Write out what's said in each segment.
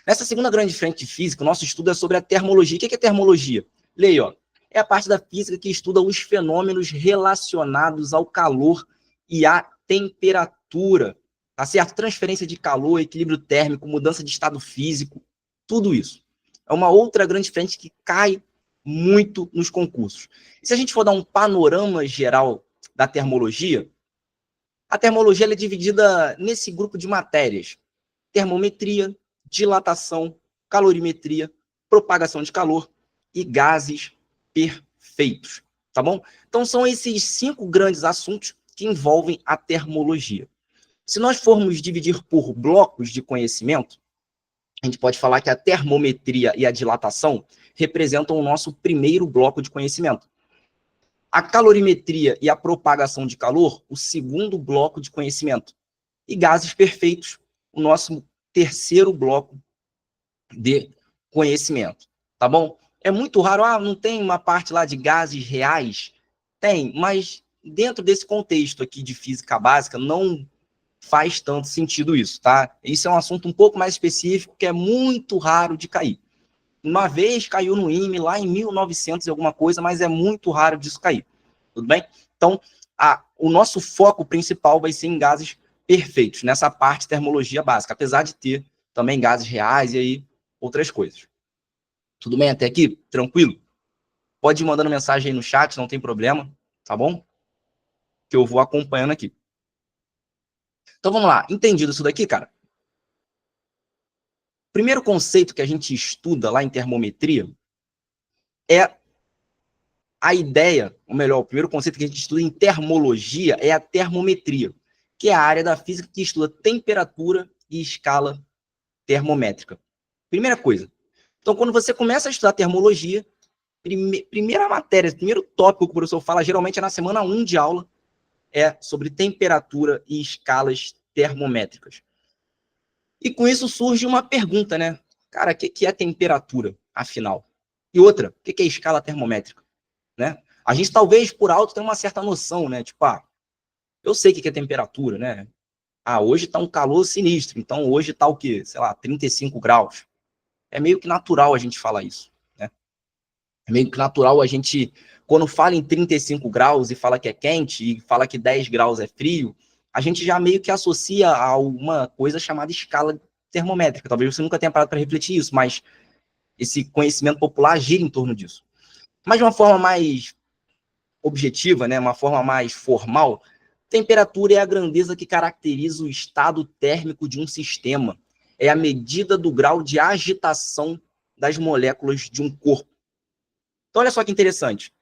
Nessa segunda grande frente de física, o nosso estudo é sobre a termologia. O que é termologia? Leia, ó. É a parte da física que estuda os fenômenos relacionados ao calor e à temperatura. Tá certo? Transferência de calor, equilíbrio térmico, mudança de estado físico, tudo isso. É uma outra grande frente que cai muito nos concursos. E se a gente for dar um panorama geral da termologia, a termologia é dividida nesse grupo de matérias: termometria, dilatação, calorimetria, propagação de calor e gases perfeitos, tá bom? Então são esses 5 grandes assuntos que envolvem a termologia. Se nós formos dividir por blocos de conhecimento, a gente pode falar que a termometria e a dilatação representam o nosso primeiro bloco de conhecimento. A calorimetria e a propagação de calor, o segundo bloco de conhecimento. E gases perfeitos, o nosso terceiro bloco de conhecimento, tá bom? É muito raro, não tem uma parte lá de gases reais? Tem, mas dentro desse contexto aqui de física básica, não faz tanto sentido isso, tá? Isso é um assunto um pouco mais específico, que é muito raro de cair. Uma vez caiu no IME, lá em 1900 e alguma coisa, mas é muito raro disso cair, tudo bem? Então, o nosso foco principal vai ser em gases perfeitos, nessa parte de termologia básica, apesar de ter também gases reais e aí outras coisas. Tudo bem até aqui? Tranquilo? Pode ir mandando mensagem aí no chat, não tem problema, tá bom? Que eu vou acompanhando aqui. Então vamos lá, entendido isso daqui, cara? Primeiro conceito que a gente estuda lá em termometria é a ideia, ou melhor, o primeiro conceito que a gente estuda em termologia é a termometria, que é a área da física que estuda temperatura e escala termométrica. Primeira coisa. Então, quando você começa a estudar termologia, primeira matéria, primeiro tópico que o professor fala, geralmente é na semana 1 de aula, é sobre temperatura e escalas termométricas. E com isso surge uma pergunta, né? Cara, o que é temperatura, afinal? E outra, o que é escala termométrica? Né? A gente talvez por alto tenha uma certa noção, né? Tipo, eu sei o que é temperatura, né? Hoje tá um calor sinistro, então hoje tá o quê? Sei lá, 35 graus. É meio que natural a gente falar isso, né? É meio que natural a gente, quando fala em 35 graus e fala que é quente, e fala que 10 graus é frio, a gente já meio que associa a uma coisa chamada escala termométrica. Talvez você nunca tenha parado para refletir isso, mas esse conhecimento popular gira em torno disso. Mas de uma forma mais objetiva, né, uma forma mais formal, temperatura é a grandeza que caracteriza o estado térmico de um sistema. É a medida do grau de agitação das moléculas de um corpo. Então, olha só que interessante.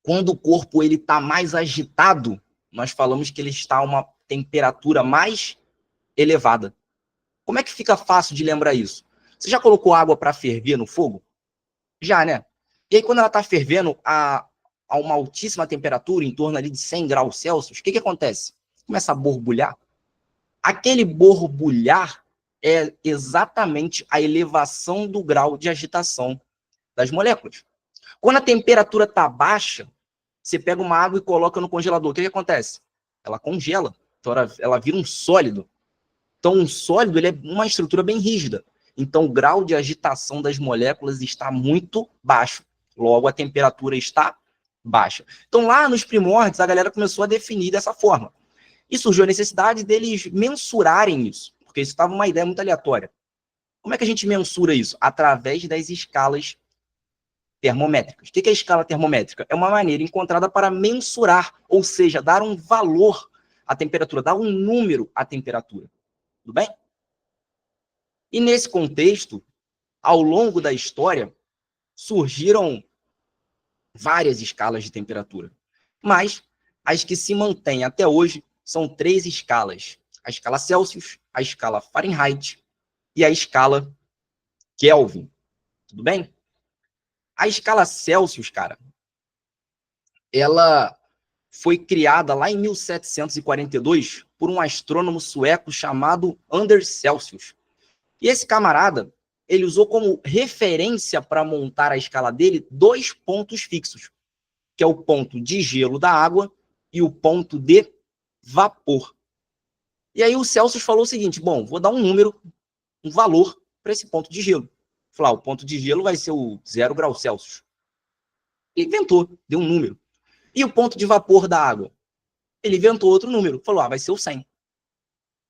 Quando o corpo está mais agitado, nós falamos que ele está a uma temperatura mais elevada. Como é que fica fácil de lembrar isso? Você já colocou água para ferver no fogo? Já, né? E aí, quando ela está fervendo a uma altíssima temperatura, em torno ali de 100 graus Celsius, o que acontece? Começa a borbulhar. Aquele borbulhar é exatamente a elevação do grau de agitação das moléculas. Quando a temperatura está baixa, você pega uma água e coloca no congelador. O que acontece? Ela congela. Então, ela vira um sólido. Então, um sólido ele é uma estrutura bem rígida. Então, o grau de agitação das moléculas está muito baixo. Logo, a temperatura está baixa. Então, lá nos primórdios, a galera começou a definir dessa forma. E surgiu a necessidade deles mensurarem isso, porque isso estava uma ideia muito aleatória. Como é que a gente mensura isso? Através das escalas termométricas. O que é a escala termométrica? É uma maneira encontrada para mensurar, ou seja, dar um valor à temperatura, dar um número à temperatura. Tudo bem? E nesse contexto, ao longo da história, surgiram várias escalas de temperatura. Mas as que se mantêm até hoje são 3 escalas. A escala Celsius, a escala Fahrenheit e a escala Kelvin. Tudo bem? A escala Celsius, cara, ela foi criada lá em 1742 por um astrônomo sueco chamado Anders Celsius. E esse camarada, ele usou como referência para montar a escala dele 2 pontos fixos, que é o ponto de gelo da água e o ponto de vapor. E aí o Celsius falou o seguinte, bom, vou dar um número, um valor para esse ponto de gelo. Falou, o ponto de gelo vai ser o 0 graus Celsius. Ele inventou, deu um número. E o ponto de vapor da água? Ele inventou outro número. Falou, vai ser o 100.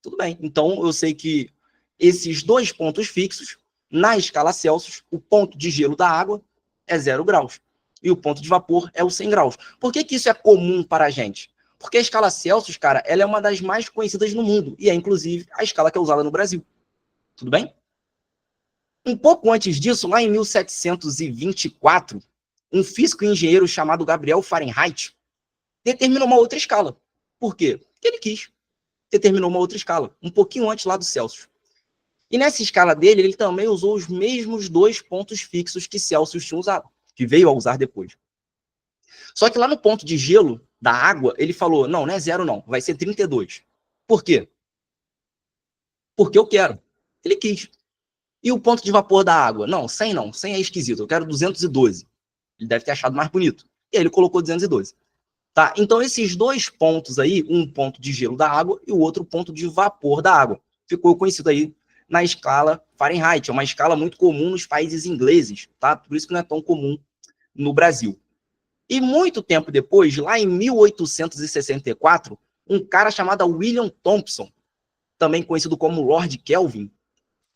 Tudo bem. Então, eu sei que esses dois pontos fixos, na escala Celsius, o ponto de gelo da água é 0 graus. E o ponto de vapor é o 100 graus. Por que isso é comum para a gente? Porque a escala Celsius, cara, ela é uma das mais conhecidas no mundo. E é, inclusive, a escala que é usada no Brasil. Tudo bem? Um pouco antes disso, lá em 1724, um físico e engenheiro chamado Gabriel Fahrenheit determinou uma outra escala. Por quê? Porque ele quis. Determinou uma outra escala, um pouquinho antes lá do Celsius. E nessa escala dele, ele também usou os mesmos dois pontos fixos que Celsius tinha usado, que veio a usar depois. Só que lá no ponto de gelo da água, ele falou, não é 0 não, vai ser 32. Por quê? Porque eu quero. Ele quis. E o ponto de vapor da água? Não, 100 não, 100 é esquisito, eu quero 212. Ele deve ter achado mais bonito. E aí ele colocou 212. Tá? Então, esses dois pontos aí, um ponto de gelo da água e o outro ponto de vapor da água, ficou conhecido aí na escala Fahrenheit. É uma escala muito comum nos países ingleses, tá? Por isso que não é tão comum no Brasil. E muito tempo depois, lá em 1864, um cara chamado William Thomson, também conhecido como Lord Kelvin,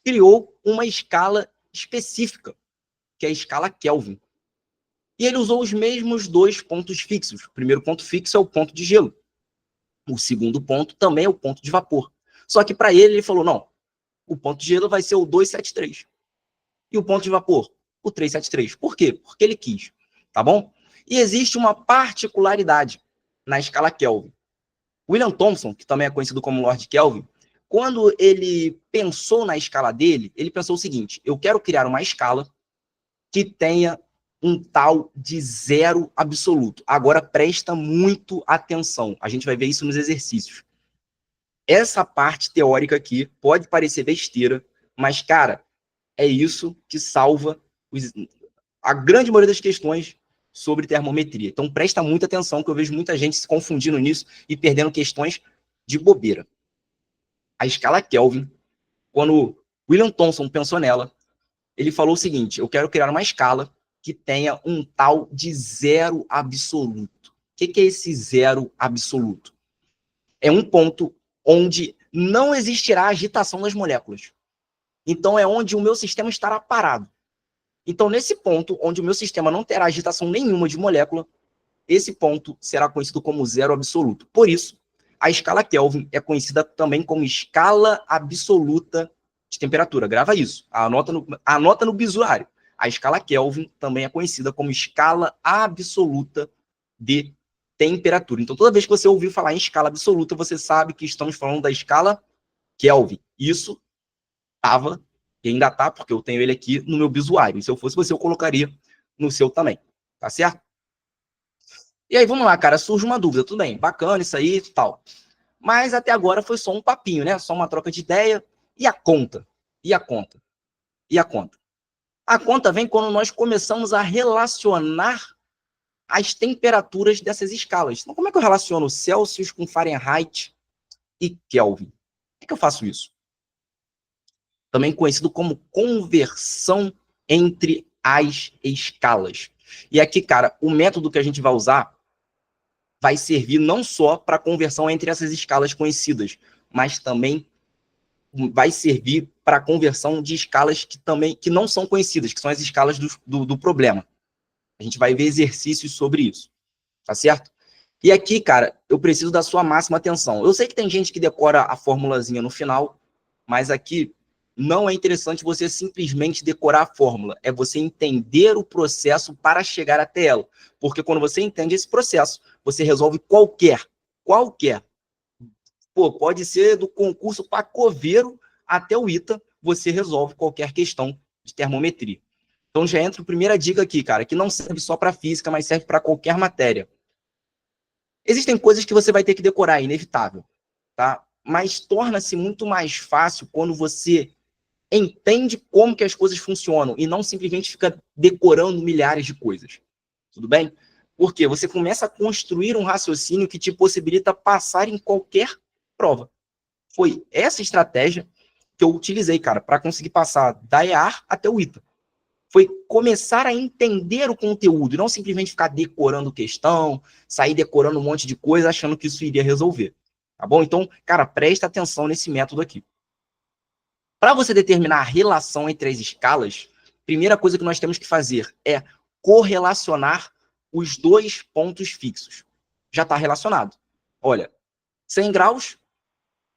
criou uma escala específica, que é a escala Kelvin. E ele usou os mesmos dois pontos fixos. O primeiro ponto fixo é o ponto de gelo. O segundo ponto também é o ponto de vapor. Só que para ele falou, não, o ponto de gelo vai ser o 273. E o ponto de vapor, o 373. Por quê? Porque ele quis, tá bom? E existe uma particularidade na escala Kelvin. William Thomson, que também é conhecido como Lord Kelvin, quando ele pensou na escala dele, ele pensou o seguinte, eu quero criar uma escala que tenha um tal de zero absoluto. Agora presta muito atenção. A gente vai ver isso nos exercícios. Essa parte teórica aqui pode parecer besteira, mas, cara, é isso que salva a grande maioria das questões sobre termometria. Então presta muita atenção, que eu vejo muita gente se confundindo nisso e perdendo questões de bobeira. A escala Kelvin, quando William Thomson pensou nela, ele falou o seguinte, eu quero criar uma escala que tenha um tal de zero absoluto. O que é esse zero absoluto? É um ponto onde não existirá agitação das moléculas. Então, é onde o meu sistema estará parado. Então, nesse ponto, onde o meu sistema não terá agitação nenhuma de molécula, esse ponto será conhecido como zero absoluto. Por isso, a escala Kelvin é conhecida também como escala absoluta de temperatura. Grava isso, anota no bisuário. A escala Kelvin também é conhecida como escala absoluta de temperatura. Então, toda vez que você ouvir falar em escala absoluta, você sabe que estamos falando da escala Kelvin. Isso estava, e ainda está, porque eu tenho ele aqui no meu bisuário. E se eu fosse você, eu colocaria no seu também. Tá certo? E aí, vamos lá, cara, surge uma dúvida. Tudo bem, bacana isso aí e tal. Mas até agora foi só um papinho, né? Só uma troca de ideia. E a conta? E a conta? E a conta? A conta vem quando nós começamos a relacionar as temperaturas dessas escalas. Então, como é que eu relaciono Celsius com Fahrenheit e Kelvin? Como é que eu faço isso? Também conhecido como conversão entre as escalas. E aqui, cara, o método que a gente vai usar vai servir não só para a conversão entre essas escalas conhecidas, mas também vai servir para a conversão de escalas que não são conhecidas, que são as escalas do problema. A gente vai ver exercícios sobre isso, tá certo? E aqui, cara, eu preciso da sua máxima atenção. Eu sei que tem gente que decora a formulazinha no final, mas aqui não é interessante você simplesmente decorar a fórmula, é você entender o processo para chegar até ela. Porque quando você entende esse processo, você resolve qualquer, pode ser do concurso para coveiro até o ITA, você resolve qualquer questão de termometria. Então já entra a primeira dica aqui, cara, que não serve só para física, mas serve para qualquer matéria. Existem coisas que você vai ter que decorar, é inevitável, tá? Mas torna-se muito mais fácil quando você entende como que as coisas funcionam e não simplesmente fica decorando milhares de coisas. Tudo bem? Porque você começa a construir um raciocínio que te possibilita passar em qualquer prova. Foi essa estratégia que eu utilizei, cara, para conseguir passar da EAR até o ITA. Foi começar a entender o conteúdo, e não simplesmente ficar decorando questão, sair decorando um monte de coisa, achando que isso iria resolver. Tá bom? Então, cara, presta atenção nesse método aqui. Para você determinar a relação entre as escalas, primeira coisa que nós temos que fazer é correlacionar os dois pontos fixos. Já está relacionado. Olha, 100 graus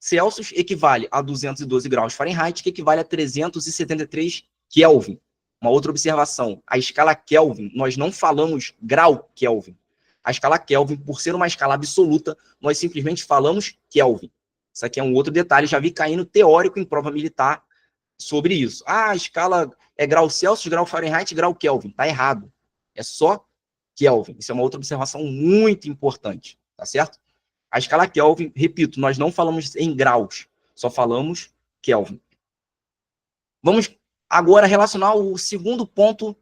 Celsius equivale a 212 graus Fahrenheit, que equivale a 373 Kelvin. Uma outra observação, a escala Kelvin, nós não falamos grau Kelvin. A escala Kelvin, por ser uma escala absoluta, nós simplesmente falamos Kelvin. Isso aqui é um outro detalhe, já vi caindo teórico em prova militar sobre isso. Ah, a escala é grau Celsius, grau Fahrenheit, grau Kelvin. Tá errado. É só Kelvin. Isso é uma outra observação muito importante, tá certo? A escala Kelvin, repito, nós não falamos em graus, só falamos Kelvin. Vamos agora relacionar o segundo ponto,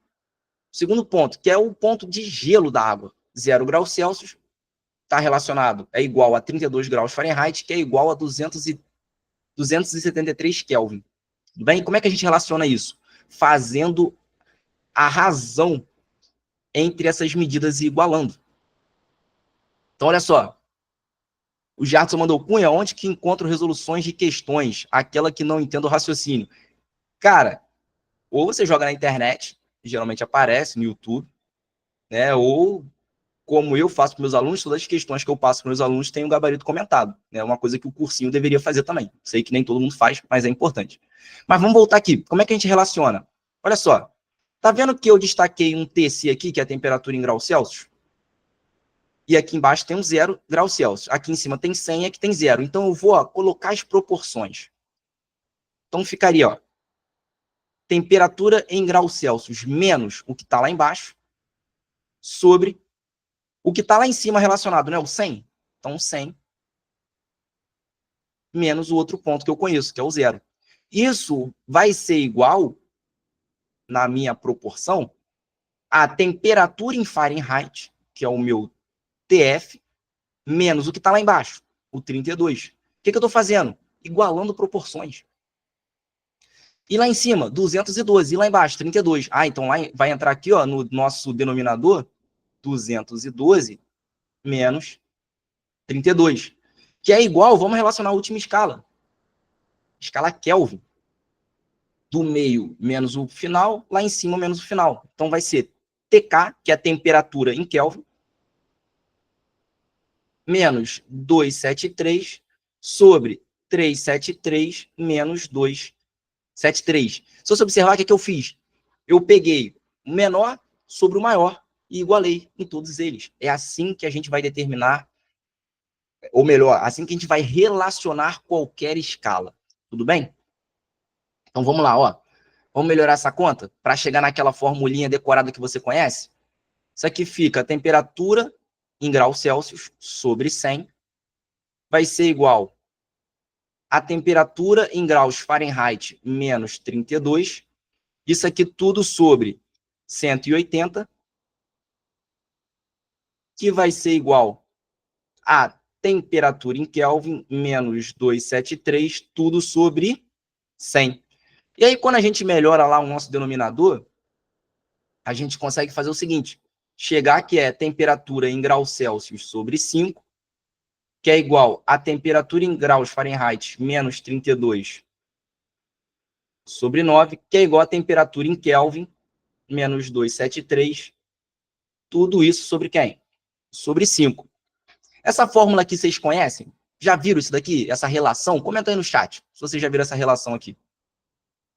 que é o ponto de gelo da água. 0 graus Celsius está relacionado, é igual a 32 graus Fahrenheit, que é igual a 273 Kelvin. Bem, como é que a gente relaciona isso? Fazendo a razão entre essas medidas e igualando. Então, olha só. O Jardim mandou: Cunha, onde que encontro resoluções de questões? Aquela que não entendo o raciocínio. Cara, ou você joga na internet, geralmente aparece no YouTube, né? Ou, como eu faço para meus alunos, todas as questões que eu passo para meus alunos têm um gabarito comentado. É né? Uma coisa que o cursinho deveria fazer também. Sei que nem todo mundo faz, mas é importante. Mas vamos voltar aqui. Como é que a gente relaciona? Olha só. Tá vendo que eu destaquei um TC aqui, que é a temperatura em graus Celsius? E aqui embaixo tem um 0 graus Celsius. Aqui em cima tem 100 e aqui tem 0. Então, eu vou colocar as proporções. Então, ficaria, ó, temperatura em graus Celsius menos o que está lá embaixo sobre o que está lá em cima relacionado, né? O 100. Então, 100 menos o outro ponto que eu conheço, que é o 0. Isso vai ser igual, na minha proporção, a temperatura em Fahrenheit, que é o meu TF, menos o que está lá embaixo, o 32. O que eu estou fazendo? Igualando proporções. E lá em cima, 212. E lá embaixo, 32. Ah, então lá vai entrar aqui, ó, no nosso denominador, 212 menos 32. Que é igual, vamos relacionar a última escala. Escala Kelvin. Do meio menos o final, lá em cima menos o final. Então vai ser TK, que é a temperatura em Kelvin, menos 273 sobre 373 menos 273. Se você observar, o que eu fiz? Eu peguei o menor sobre o maior e igualei em todos eles. É assim que a gente vai determinar, ou melhor, assim que a gente vai relacionar qualquer escala. Tudo bem? Então vamos lá, ó. Vamos melhorar essa conta para chegar naquela formulinha decorada que você conhece? Isso aqui fica a temperatura em graus Celsius sobre 100 vai ser igual a temperatura em graus Fahrenheit menos 32. Isso aqui tudo sobre 180, que vai ser igual a temperatura em Kelvin menos 273, tudo sobre 100. E aí, quando a gente melhora lá o nosso denominador, a gente consegue fazer o seguinte, chegar que é temperatura em graus Celsius sobre 5, que é igual a temperatura em graus Fahrenheit menos 32 sobre 9, que é igual a temperatura em Kelvin menos 273, tudo isso sobre quem? Sobre 5. Essa fórmula aqui vocês conhecem? Já viram isso daqui? Essa relação? Comenta aí no chat, se vocês já viram essa relação aqui.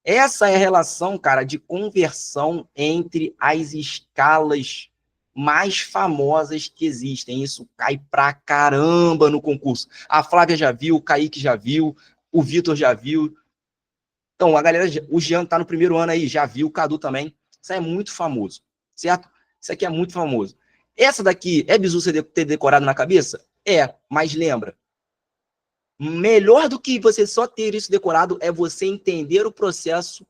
Essa é a relação, cara, de conversão entre as escalas mais famosas que existem. Isso cai pra caramba no concurso. A Flávia já viu, o Kaique já viu, o Vitor já viu. Então, a galera, o Jean tá no primeiro ano aí, já viu, o Cadu também. Isso é muito famoso, certo? Isso aqui é muito famoso. Essa daqui é bizu você ter decorado na cabeça? É, mas lembra, melhor do que você só ter isso decorado é você entender o processo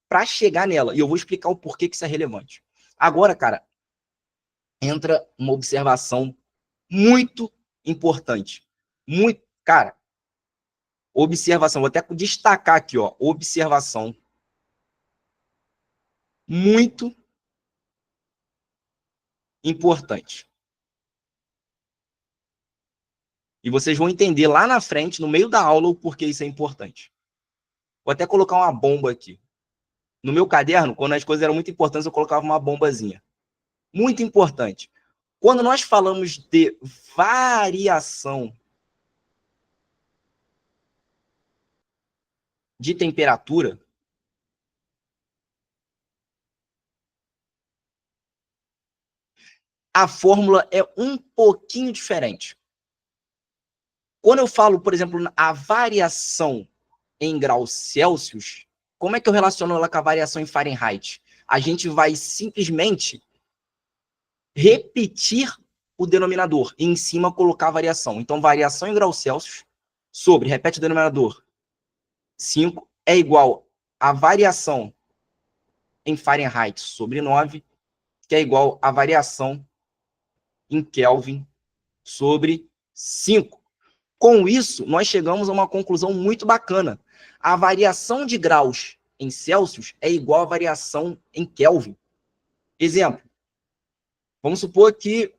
para chegar nela. E eu vou explicar o porquê que isso é relevante. Agora, cara, entra uma observação muito importante. Muito, cara, Observação, vou até destacar aqui, ó, observação. Muito importante. E vocês vão entender lá na frente, no meio da aula, o porquê isso é importante. Vou até colocar uma bomba aqui. No meu caderno, quando as coisas eram muito importantes, eu colocava uma bombazinha. Muito importante. Quando nós falamos de variação de temperatura, a fórmula é um pouquinho diferente. Quando eu falo, por exemplo, a variação em graus Celsius, como é que eu relaciono ela com a variação em Fahrenheit? A gente vai simplesmente repetir o denominador e em cima colocar a variação. Então, variação em graus Celsius sobre, repete o denominador, 5 é igual a variação em Fahrenheit sobre 9, que é igual a variação em Kelvin sobre 5. Com isso, nós chegamos a uma conclusão muito bacana. A variação de graus em Celsius é igual à variação em Kelvin. Exemplo, vamos supor que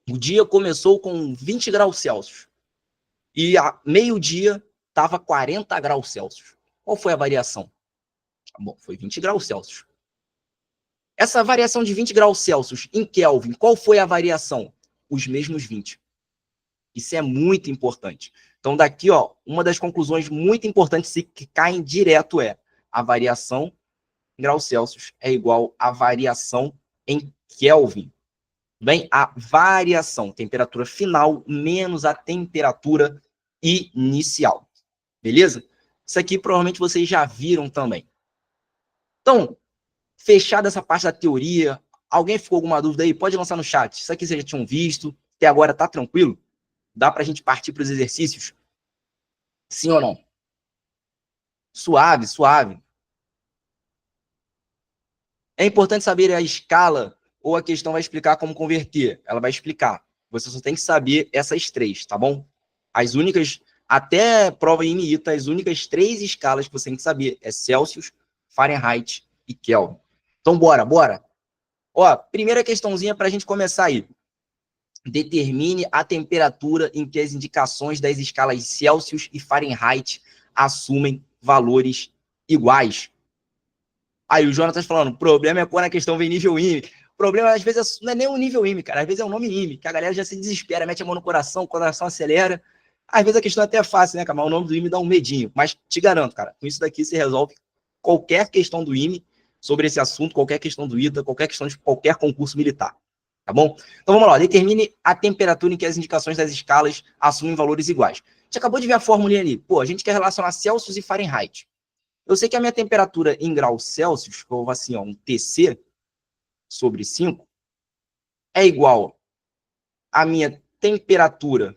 o dia começou com 20 graus Celsius e a meio-dia estava 40 graus Celsius. Qual foi a variação? Bom, foi 20 graus Celsius. Essa variação de 20 graus Celsius em Kelvin, qual foi a variação? Os mesmos 20. Isso é muito importante. Então, daqui, ó, uma das conclusões muito importantes que caem direto é a variação em graus Celsius é igual à variação em Kelvin. Bem, a variação, temperatura final menos a temperatura inicial. Beleza? Isso aqui provavelmente vocês já viram também. Então, fechada essa parte da teoria, alguém ficou com alguma dúvida aí? Pode lançar no chat. Isso aqui vocês já tinham visto, até agora tá tranquilo? Dá para a gente partir para os exercícios? Sim ou não? Suave, suave. É importante saber a escala ou a questão vai explicar como converter? Ela vai explicar. Você só tem que saber essas três, tá bom? As únicas, até prova em ITA, as únicas 3 escalas que você tem que saber é Celsius, Fahrenheit e Kelvin. Então, bora, bora. Ó, primeira questãozinha para a gente começar aí. Determine a temperatura em que as indicações das escalas Celsius e Fahrenheit assumem valores iguais. Aí o Jonatas falando, o problema é quando a questão vem nível IME. O problema, às vezes, não é nem o nível IME, cara. Às vezes é o nome IME, que a galera já se desespera, mete a mão no coração, o coração acelera. Às vezes a questão é até fácil, né, cara? Mas o nome do IME dá um medinho. Mas te garanto, cara, com isso daqui você resolve qualquer questão do IME sobre esse assunto, qualquer questão do ITA, qualquer questão de qualquer concurso militar. Tá bom? Então vamos lá. Determine a temperatura em que as indicações das escalas assumem valores iguais. A gente acabou de ver a fórmula ali. Pô, a gente quer relacionar Celsius e Fahrenheit. Eu sei que a minha temperatura em graus Celsius, que eu vou assim, ó, um TC sobre 5, é igual à minha temperatura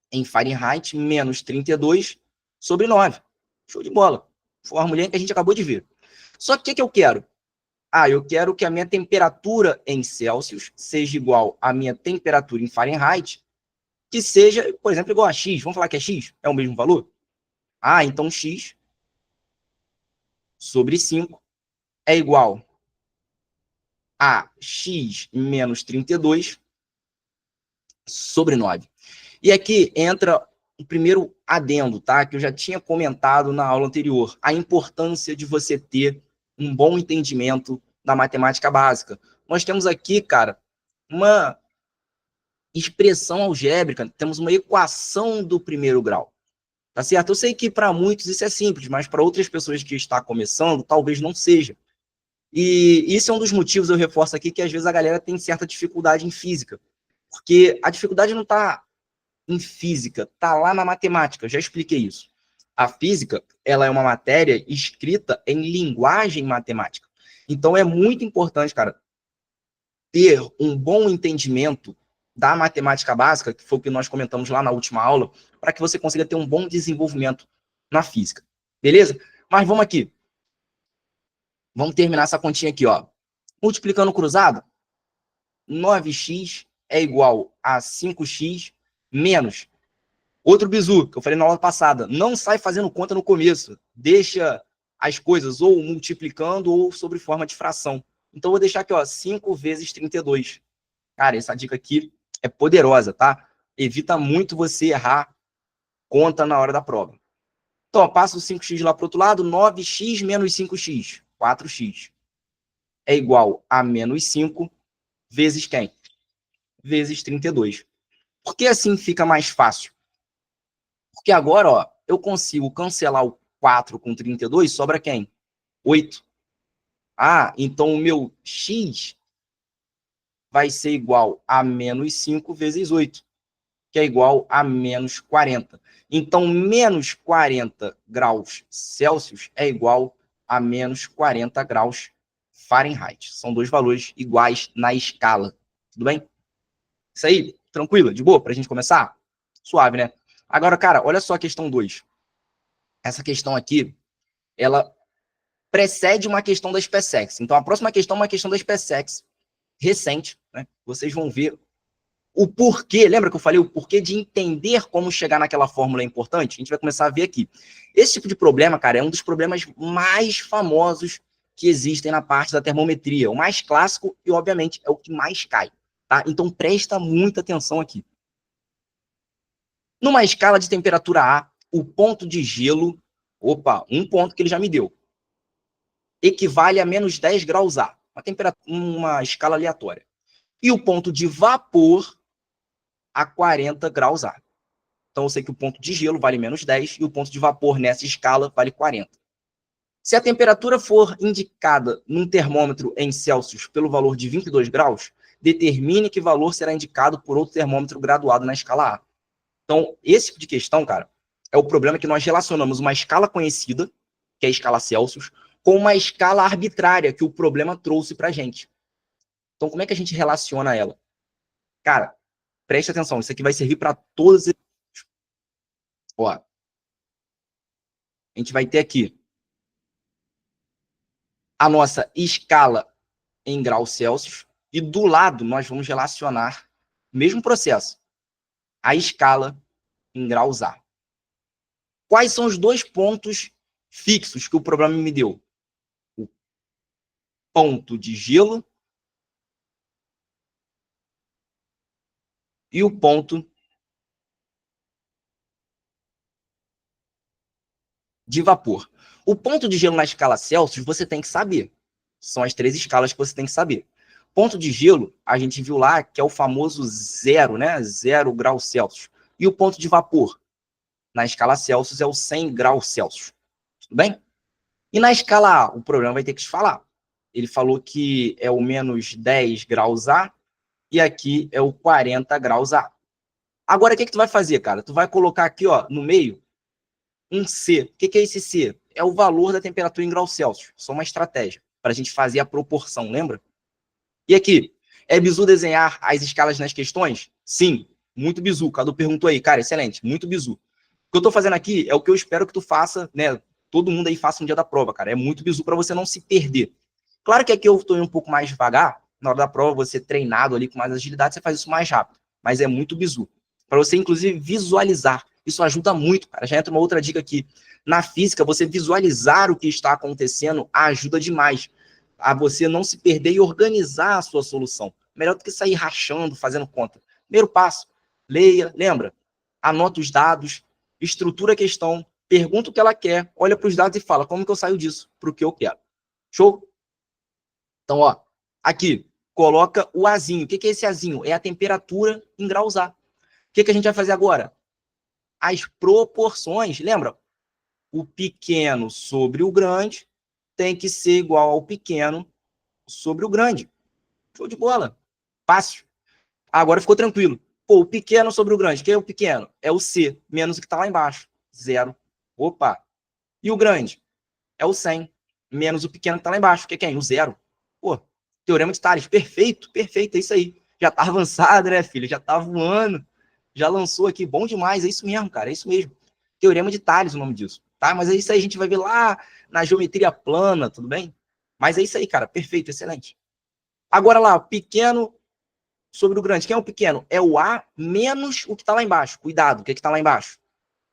em Fahrenheit menos 32 sobre 9. Show de bola. Formulinha que a gente acabou de ver. Só que o que eu quero? Ah, eu quero que a minha temperatura em Celsius seja igual à minha temperatura em Fahrenheit, que seja, por exemplo, igual a X. Vamos falar que é X? É o mesmo valor? Ah, então X sobre 5 é igual a X menos 32 sobre 9. E aqui entra o primeiro adendo, tá? Que eu já tinha comentado na aula anterior. A importância de você ter um bom entendimento da matemática básica. Nós temos aqui, cara, uma expressão algébrica, temos uma equação do primeiro grau. Tá certo? Eu sei que para muitos isso é simples, mas para outras pessoas que estão começando, talvez não seja. E isso é um dos motivos, eu reforço aqui, que às vezes a galera tem certa dificuldade em física. Porque a dificuldade não está em física, está lá na matemática, eu já expliquei isso. A física, ela é uma matéria escrita em linguagem matemática. Então é muito importante, cara, ter um bom entendimento da matemática básica, que foi o que nós comentamos lá na última aula, para que você consiga ter um bom desenvolvimento na física. Beleza? Mas vamos aqui. Vamos terminar essa continha aqui, ó. Multiplicando cruzado, 9x é igual a 5x menos Outro bizu, que eu falei na aula passada, não sai fazendo conta no começo. Deixa as coisas ou multiplicando ou sobre forma de fração. Então, vou deixar aqui, ó, 5 vezes 32. Cara, essa dica aqui é poderosa, tá? Evita muito você errar conta na hora da prova. Então, ó, passa o 5x lá para o outro lado, 9x menos 5x, 4x. É igual a menos 5 vezes quem? Vezes 32. Por que assim fica mais fácil? Porque agora, ó, eu consigo cancelar o 4 com 32, sobra quem? 8. Ah, então o meu x vai ser igual a menos 5 vezes 8, que é igual a menos 40. Então, menos 40 graus Celsius é igual a menos 40 graus Fahrenheit. São dois valores iguais na escala. Tudo bem? Isso aí, tranquilo? De boa? Para a gente começar? Suave, né? Agora, cara, olha só a questão 2. Essa questão aqui, ela precede uma questão da SpaceX. Então, a próxima questão é uma questão da SpaceX recente, né? Vocês vão ver o porquê. Lembra que eu falei o porquê de entender como chegar naquela fórmula é importante? A gente vai começar a ver aqui. Esse tipo de problema, cara, é um dos problemas mais famosos que existem na parte da termometria. O mais clássico e, obviamente, é o que mais cai. Tá? Então, presta muita atenção aqui. Numa escala de temperatura A, o ponto de gelo, um ponto que ele já me deu, equivale a menos 10 graus A, uma escala aleatória. E o ponto de vapor a 40 graus A. Então, eu sei que o ponto de gelo vale menos 10 e o ponto de vapor nessa escala vale 40. Se a temperatura for indicada num termômetro em Celsius pelo valor de 22 graus, determine que valor será indicado por outro termômetro graduado na escala A. Então, esse tipo de questão, cara, é o problema que nós relacionamos uma escala conhecida, que é a escala Celsius, com uma escala arbitrária que o problema trouxe para a gente. Então, como é que a gente relaciona ela? Cara, preste atenção, isso aqui vai servir para todos. Ó, a gente vai ter aqui a nossa escala em graus Celsius e do lado nós vamos relacionar o mesmo processo, a escala em graus A. Quais são os dois pontos fixos que o problema me deu? O ponto de gelo e o ponto de vapor. O ponto de gelo na escala Celsius você tem que saber. São as 3 escalas que você tem que saber. Ponto de gelo, a gente viu lá que é o famoso zero, né? 0 graus Celsius. E o ponto de vapor, na escala Celsius, é o 100 graus Celsius. Tudo bem? E na escala A, o problema vai ter que te falar. Ele falou que é o menos 10 graus A e aqui é o 40 graus A. Agora, o que tu vai fazer, cara? Tu vai colocar aqui, ó, no meio, um C. O que é esse C? É o valor da temperatura em graus Celsius. Só uma estratégia para a gente fazer a proporção, lembra? E aqui, é bizu desenhar as escalas nas questões? Sim, muito bizu. Cadu perguntou aí, cara, excelente, muito bizu. O que eu estou fazendo aqui é o que eu espero que tu faça, né? Todo mundo aí faça um dia da prova, cara. É muito bizu para você não se perder. Claro que aqui eu estou indo um pouco mais devagar. Na hora da prova, você treinado ali com mais agilidade, você faz isso mais rápido. Mas é muito bizu. Para você, inclusive, visualizar. Isso ajuda muito, cara. Já entra uma outra dica aqui. Na física, você visualizar o que está acontecendo ajuda demais a você não se perder e organizar a sua solução. Melhor do que sair rachando, fazendo conta. Primeiro passo, leia, lembra? Anota os dados, estrutura a questão, pergunta o que ela quer, olha para os dados e fala, como que eu saio disso para o que eu quero? Show? Então, ó, aqui, coloca o Azinho. O que é esse Azinho? É a temperatura em graus A. O que a gente vai fazer agora? As proporções. Lembra? O pequeno sobre o grande tem que ser igual ao pequeno sobre o grande. Show de bola. Fácil. Agora ficou tranquilo. Pô, o pequeno sobre o grande. Quem é o pequeno? É o C, menos o que está lá embaixo. 0. Opa. E o grande? É o 100, menos o pequeno que está lá embaixo. Que é quem? O 0. Pô, teorema de Tales. Perfeito, perfeito. É isso aí. Já tá avançado, né, filho? Já tá voando. Já lançou aqui. Bom demais. É isso mesmo, cara. É isso mesmo. Teorema de Tales o nome disso. Tá? Mas é isso aí. A gente vai ver lá na geometria plana, tudo bem? Mas é isso aí, cara. Perfeito, excelente. Agora lá, pequeno sobre o grande. Quem é o pequeno? É o A menos o que está lá embaixo. Cuidado, o que está lá embaixo?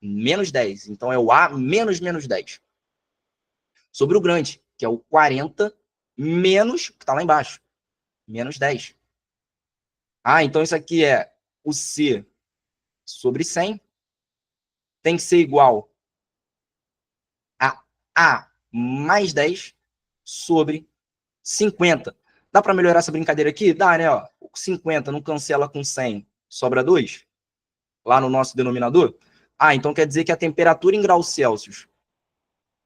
Menos 10. Então, é o A menos 10. Sobre o grande, que é o 40 menos o que está lá embaixo. Menos 10. Ah, então isso aqui é o C sobre 100. Tem que ser igual a A mais 10 sobre 50. Dá para melhorar essa brincadeira aqui? Dá, né? Ó, 50 não cancela com 100, sobra 2, lá no nosso denominador. Ah, então quer dizer que a temperatura em graus Celsius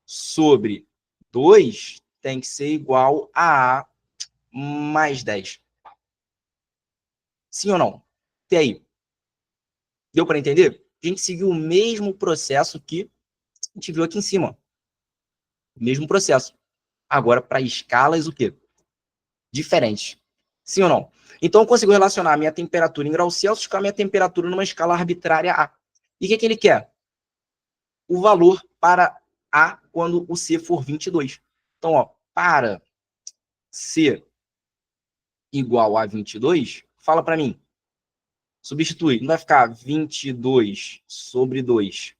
sobre 2 tem que ser igual a A mais 10. Sim ou não? E aí? Deu para entender? A gente seguiu o mesmo processo que a gente viu aqui em cima. O mesmo processo. Agora, para escalas, o quê? Diferentes. Sim ou não? Então, eu consigo relacionar a minha temperatura em graus Celsius com a minha temperatura numa escala arbitrária A. E o que ele quer? O valor para A quando o C for 22. Então, ó, para C igual a 22, fala para mim. Substitui. Não vai ficar 22 sobre 2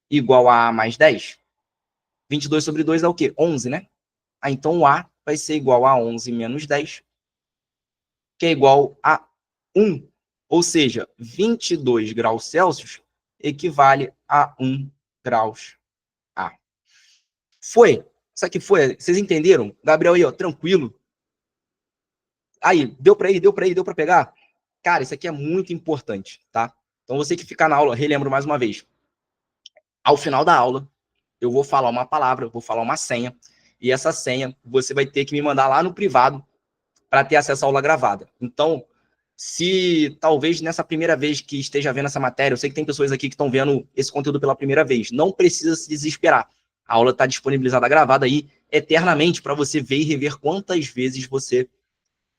igual a mais 10? 22 sobre 2 é o quê? 11, né? Ah, então o A vai ser igual a 11 menos 10, que é igual a 1. Ou seja, 22 graus Celsius equivale a 1 graus A. Foi? Isso aqui foi? Vocês entenderam? Gabriel aí, ó, tranquilo. Aí, deu para ir, deu para ir, deu para pegar? Cara, isso aqui é muito importante, tá? Então você que ficar na aula, relembro mais uma vez. Ao final da aula, eu vou falar uma palavra, vou falar uma senha, e essa senha você vai ter que me mandar lá no privado para ter acesso à aula gravada. Então, se talvez nessa primeira vez que esteja vendo essa matéria, eu sei que tem pessoas aqui que estão vendo esse conteúdo pela primeira vez, não precisa se desesperar. A aula está disponibilizada gravada aí eternamente para você ver e rever quantas vezes você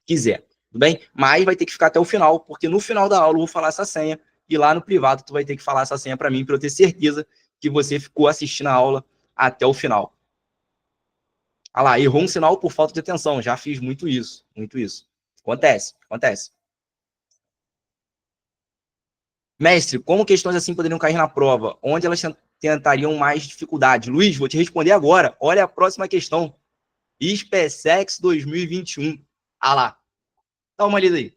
quiser, tudo bem? Mas vai ter que ficar até o final, porque no final da aula eu vou falar essa senha e lá no privado tu vai ter que falar essa senha para mim, para eu ter certeza que você ficou assistindo a aula até o final. Ah lá, errou um sinal por falta de atenção. Já fiz muito isso, muito isso. Acontece, acontece. Mestre, como questões assim poderiam cair na prova? Onde elas tentariam mais dificuldade? Luiz, vou te responder agora. Olha a próxima questão. SpaceX 2021. Ah lá. Dá uma lida aí.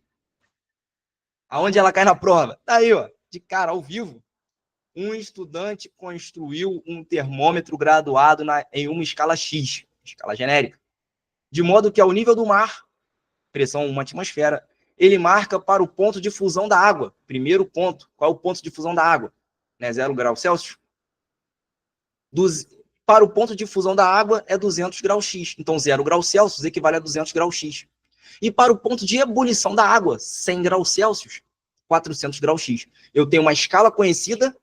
Aonde ela cai na prova? Tá aí, ó. De cara, ao vivo. Um estudante construiu um termômetro graduado em uma escala X, escala genérica, de modo que ao nível do mar, pressão uma atmosfera, ele marca para o ponto de fusão da água. Primeiro ponto. Qual é o ponto de fusão da água? Né, 0 graus Celsius. Para o ponto de fusão da água é 200 graus X. Então, 0 graus Celsius equivale a 200 graus X. E para o ponto de ebulição da água, 100 graus Celsius, 400 graus X. Eu tenho uma escala conhecida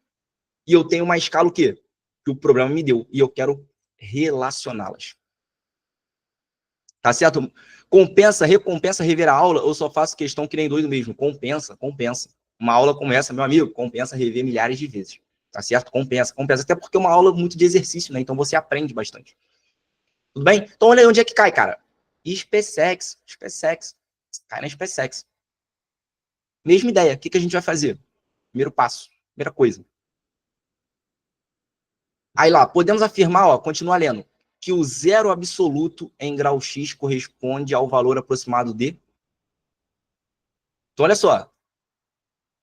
e eu tenho uma escala o quê? Que o programa me deu. E eu quero relacioná-las. Tá certo? Compensa, recompensa rever a aula, ou só faço questão que nem doido mesmo? Compensa, compensa. Uma aula como essa, meu amigo, compensa rever milhares de vezes. Tá certo? Compensa, compensa. Até porque é uma aula muito de exercício, né? Então você aprende bastante. Tudo bem? Então olha aí onde é que cai, cara. SpaceX. Cai na SpaceX. Mesma ideia. O que a gente vai fazer? Primeiro passo. Primeira coisa. Aí lá, podemos afirmar, ó, continua lendo, que o zero absoluto em grau X corresponde ao valor aproximado de... Então, olha só.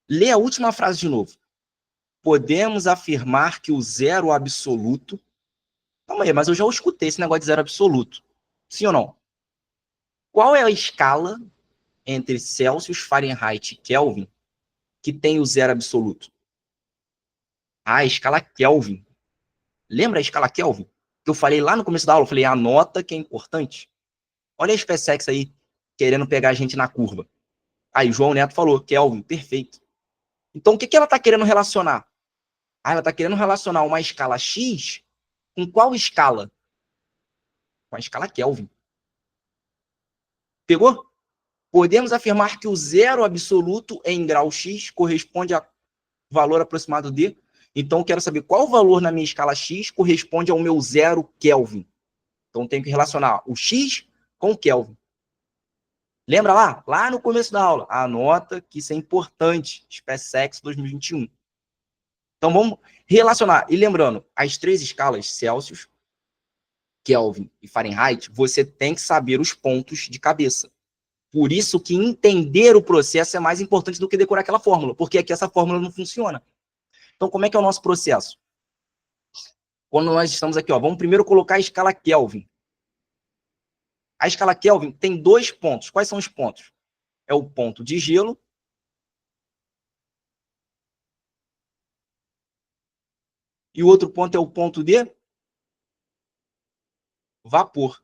Lê a última frase de novo. Podemos afirmar que o zero absoluto... Calma aí, mas eu já escutei esse negócio de zero absoluto. Sim ou não? Qual é a escala entre Celsius, Fahrenheit e Kelvin que tem o zero absoluto? Ah, a escala Kelvin. Lembra a escala Kelvin? Que eu falei lá no começo da aula, eu falei, anota que é importante. Olha a SpaceX aí, querendo pegar a gente na curva. Aí o João Neto falou, Kelvin, perfeito. Então, o que ela está querendo relacionar? Ah, ela está querendo relacionar uma escala X com qual escala? Com a escala Kelvin. Pegou? Podemos afirmar que o zero absoluto em grau X corresponde a valor aproximado de... Então, eu quero saber qual valor na minha escala X corresponde ao meu zero Kelvin. Então, tenho que relacionar o X com o Kelvin. Lembra lá? Lá no começo da aula. Anota que isso é importante. SpaceX 2021. Então, vamos relacionar. E lembrando, as 3 escalas Celsius, Kelvin e Fahrenheit, você tem que saber os pontos de cabeça. Por isso que entender o processo é mais importante do que decorar aquela fórmula, porque aqui essa fórmula não funciona. Então, como é que é o nosso processo? Quando nós estamos aqui, ó, vamos primeiro colocar a escala Kelvin. A escala Kelvin tem 2 pontos. Quais são os pontos? É o ponto de gelo e o outro ponto é o ponto de vapor.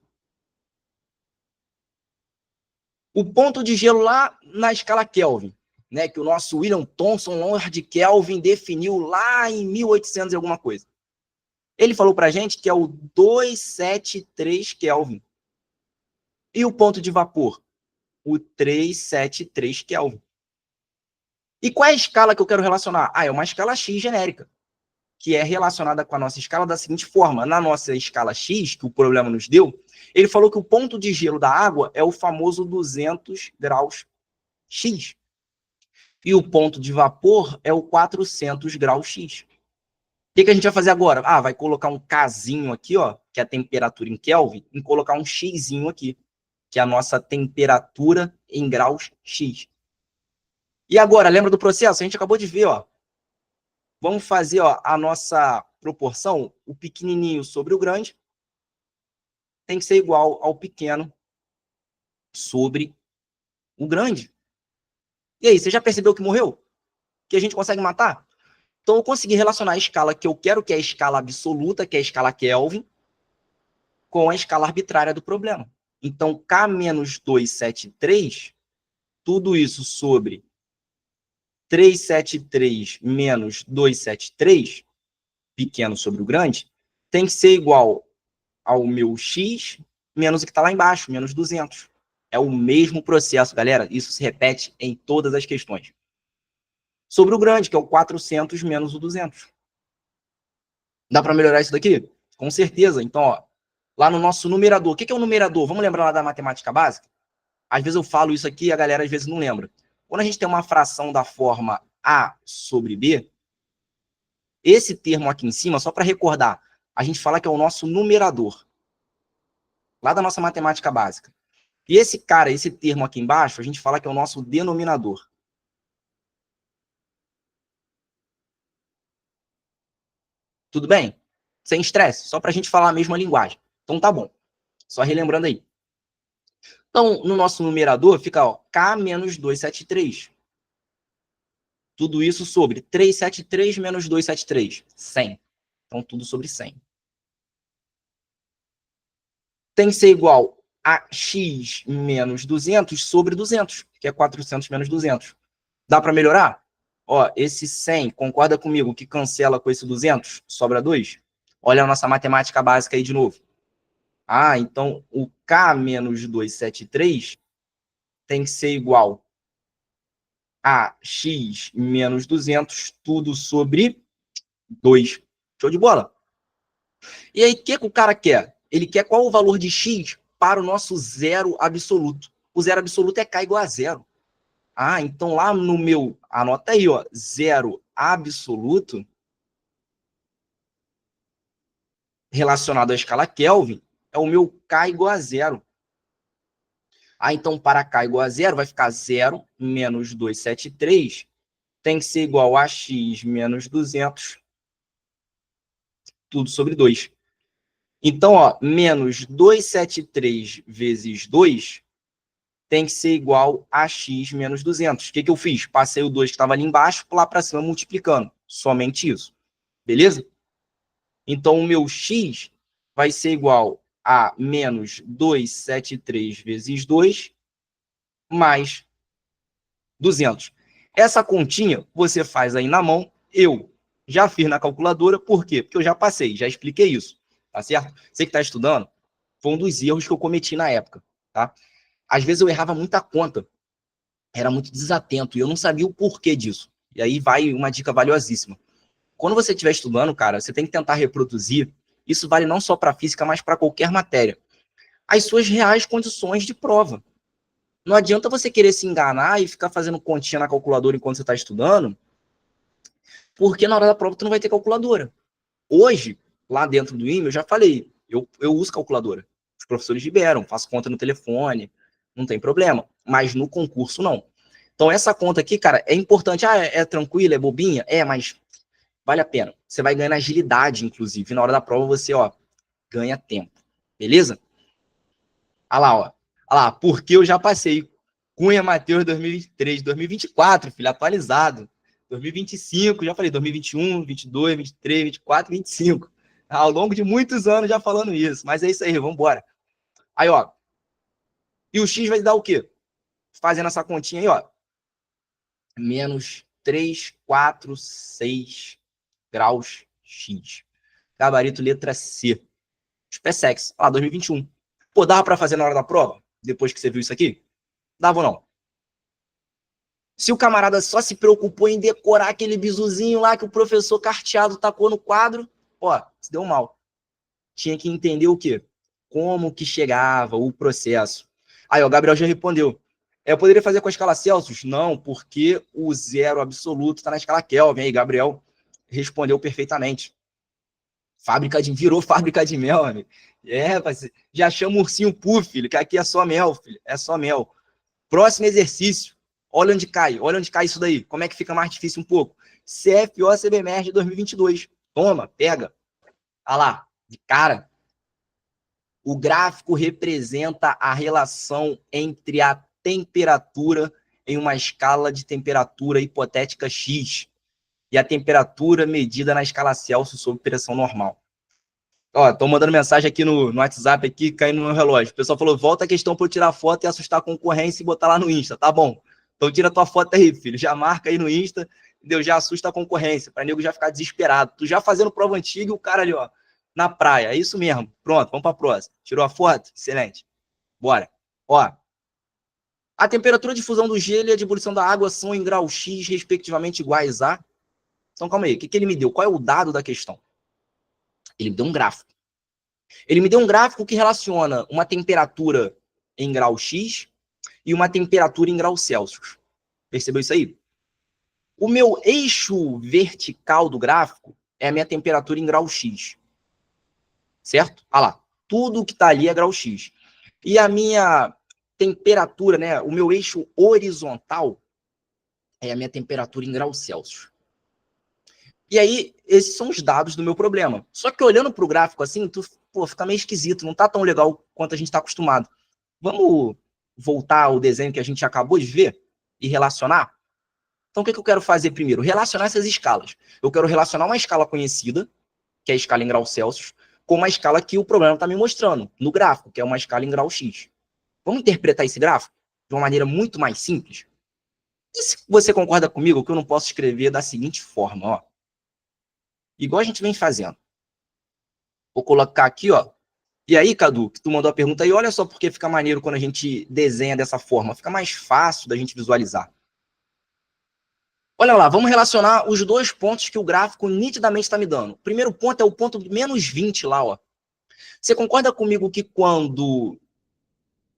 O ponto de gelo lá na escala Kelvin, né, que o nosso William Thomson Lord Kelvin definiu lá em 1800 e alguma coisa. Ele falou para a gente que é o 273 Kelvin. E o ponto de vapor? O 373 Kelvin. E qual é a escala que eu quero relacionar? Ah, é uma escala X genérica, que é relacionada com a nossa escala da seguinte forma. Na nossa escala X, que o problema nos deu, ele falou que o ponto de gelo da água é o famoso 200 graus X. E o ponto de vapor é o 400 graus X. O que a gente vai fazer agora? Ah, vai colocar um Kzinho aqui, ó, que é a temperatura em Kelvin, e colocar um Xzinho aqui, que é a nossa temperatura em graus X. E agora, lembra do processo? A gente acabou de ver, ó. Vamos fazer, ó, a nossa proporção, o pequenininho sobre o grande, tem que ser igual ao pequeno sobre o grande. E aí, você já percebeu que morreu? Que a gente consegue matar? Então, eu consegui relacionar a escala que eu quero, que é a escala absoluta, que é a escala Kelvin, com a escala arbitrária do problema. Então, K menos 273, tudo isso sobre 373 menos 273, pequeno sobre o grande, tem que ser igual ao meu X menos o que está lá embaixo, menos 200. É o mesmo processo, galera. Isso se repete em todas as questões. Sobre o grande, que é o 400 menos o 200. Dá para melhorar isso daqui? Com certeza. Então, ó, lá no nosso numerador. O que é o numerador? Vamos lembrar lá da matemática básica? Às vezes eu falo isso aqui e a galera às vezes não lembra. Quando a gente tem uma fração da forma A sobre B, esse termo aqui em cima, só para recordar, a gente fala que é o nosso numerador, lá da nossa matemática básica. E esse cara, esse termo aqui embaixo, a gente fala que é o nosso denominador. Tudo bem? Sem estresse, só para a gente falar a mesma linguagem. Então tá bom. Só relembrando aí. Então, no nosso numerador fica, ó, K menos 273. Tudo isso sobre 373 menos 273, 100. Então, tudo sobre 100. Tem que ser igual a x menos 200 sobre 200, que é 400 menos 200. Dá para melhorar? Ó, esse 100, concorda comigo que cancela com esse 200? Sobra 2? Olha a nossa matemática básica aí de novo. Ah, então o K menos 273 tem que ser igual a x menos 200, tudo sobre 2. Show de bola? E aí, o que o cara quer? Ele quer qual o valor de x para o nosso zero absoluto. O zero absoluto é k igual a zero. Ah, então lá no meu, anota aí, ó, zero absoluto, relacionado à escala Kelvin, é o meu k igual a zero. Ah, então para k igual a zero, vai ficar 0 menos 273, tem que ser igual a x menos 200, tudo sobre 2. Então, ó, menos 273 vezes 2 tem que ser igual a x menos 200. O que eu fiz? Passei o 2 que estava ali embaixo lá para cima multiplicando. Somente isso. Beleza? Então, o meu x vai ser igual a menos 273 vezes 2 mais 200. Essa continha você faz aí na mão. Eu já fiz na calculadora. Por quê? Porque eu já passei, já expliquei isso. Tá certo? Você que está estudando, foi um dos erros que eu cometi na época. Tá? Às vezes eu errava muita conta. Era muito desatento e eu não sabia o porquê disso. E aí vai uma dica valiosíssima. Quando você estiver estudando, cara, você tem que tentar reproduzir. Isso vale não só para física, mas para qualquer matéria. As suas reais condições de prova. Não adianta você querer se enganar e ficar fazendo continha na calculadora enquanto você está estudando, porque na hora da prova tu não vai ter calculadora. Hoje, lá dentro do IME, eu já falei, eu uso calculadora. Os professores liberam, faço conta no telefone, não tem problema. Mas no concurso, não. Então, essa conta aqui, cara, é importante. Ah, é tranquila, é bobinha? É, mas vale a pena. Você vai ganhar agilidade, inclusive. Na hora da prova, você, ó, ganha tempo. Beleza? Olha lá, ó. Olha lá, porque eu já passei. Cunha Matheus 2023, 2024, filho, atualizado. 2025, já falei, 2021, 22, 23, 24, 25. Ao longo de muitos anos já falando isso. Mas é isso aí, vamos embora. Aí, ó. E o X vai dar o quê? Fazendo essa continha aí, ó. Menos 3, 4, 6 graus X. Gabarito letra C. SpaceX, lá, 2021. Pô, dava pra fazer na hora da prova? Depois que você viu isso aqui? Dava ou não? Se o camarada só se preocupou em decorar aquele bizuzinho lá que o professor carteado tacou no quadro, ó, se deu mal. Tinha que entender o quê? Como que chegava o processo. Aí, ó, o Gabriel já respondeu. Eu poderia fazer com a escala Celsius? Não, porque o zero absoluto está na escala Kelvin. Aí, Gabriel respondeu perfeitamente. Virou fábrica de mel, amigo. É, já chama o ursinho Puff, filho, que aqui é só mel, filho. É só mel. Próximo exercício. Olha onde cai isso daí. Como é que fica mais difícil um pouco? CFO CBMERG 2022. Toma, pega. Olha lá, de cara. O gráfico representa a relação entre a temperatura em uma escala de temperatura hipotética X e a temperatura medida na escala Celsius sob pressão normal. Ó, estão mandando mensagem aqui no WhatsApp, aqui, caindo no meu relógio. O pessoal falou, volta a questão para eu tirar foto e assustar a concorrência e botar lá no Insta. Tá bom. Então tira tua foto aí, filho. Já marca aí no Insta, entendeu? Já assusta a concorrência, para nego já ficar desesperado. Tu já fazendo prova antiga e o cara ali, ó, na praia. É isso mesmo. Pronto, vamos para a próxima. Tirou a foto? Excelente. Bora. Ó, a temperatura de fusão do gelo e a de ebulição da água são em grau X, respectivamente, iguais a... Então, calma aí. O que ele me deu? Qual é o dado da questão? Ele me deu um gráfico. Ele me deu um gráfico que relaciona uma temperatura em grau X e uma temperatura em grau Celsius. Percebeu isso aí? O meu eixo vertical do gráfico é a minha temperatura em grau X. Certo? Olha lá. Tudo que está ali é grau X. E a minha temperatura, né? O meu eixo horizontal é a minha temperatura em grau Celsius. E aí, esses são os dados do meu problema. Só que olhando para o gráfico assim, fica meio esquisito, não está tão legal quanto a gente está acostumado. Vamos voltar ao desenho que a gente acabou de ver e relacionar? Então, o que eu quero fazer primeiro? Relacionar essas escalas. Eu quero relacionar uma escala conhecida, que é a escala em graus Celsius, com uma escala que o problema está me mostrando no gráfico, que é uma escala em grau X. Vamos interpretar esse gráfico de uma maneira muito mais simples? E se você concorda comigo que eu não posso escrever da seguinte forma, ó. Igual a gente vem fazendo. Vou colocar aqui, ó. E aí, Cadu, que tu mandou a pergunta aí, olha só porque fica maneiro quando a gente desenha dessa forma. Fica mais fácil da gente visualizar. Olha lá, vamos relacionar os dois pontos que o gráfico nitidamente está me dando. O primeiro ponto é o ponto menos 20 lá, ó. Você concorda comigo que quando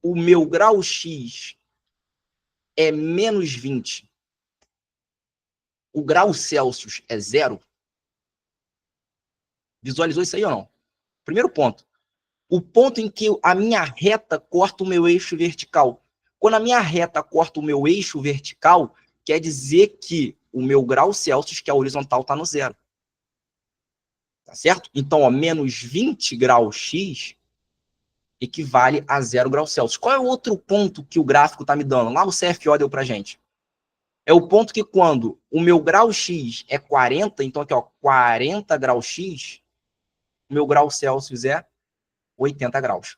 o meu grau X é menos 20, o grau Celsius é 0? Visualizou isso aí ou não? Primeiro ponto. O ponto em que a minha reta corta o meu eixo vertical. Quando a minha reta corta o meu eixo vertical, quer dizer que o meu grau Celsius, que é horizontal, está no 0. Tá certo? Então, ó, menos 20 graus X equivale a 0 graus Celsius. Qual é o outro ponto que o gráfico está me dando? Lá o CFO deu para gente. É o ponto que quando o meu grau X é 40, então aqui, ó, 40 graus X, o meu grau Celsius é 80 graus.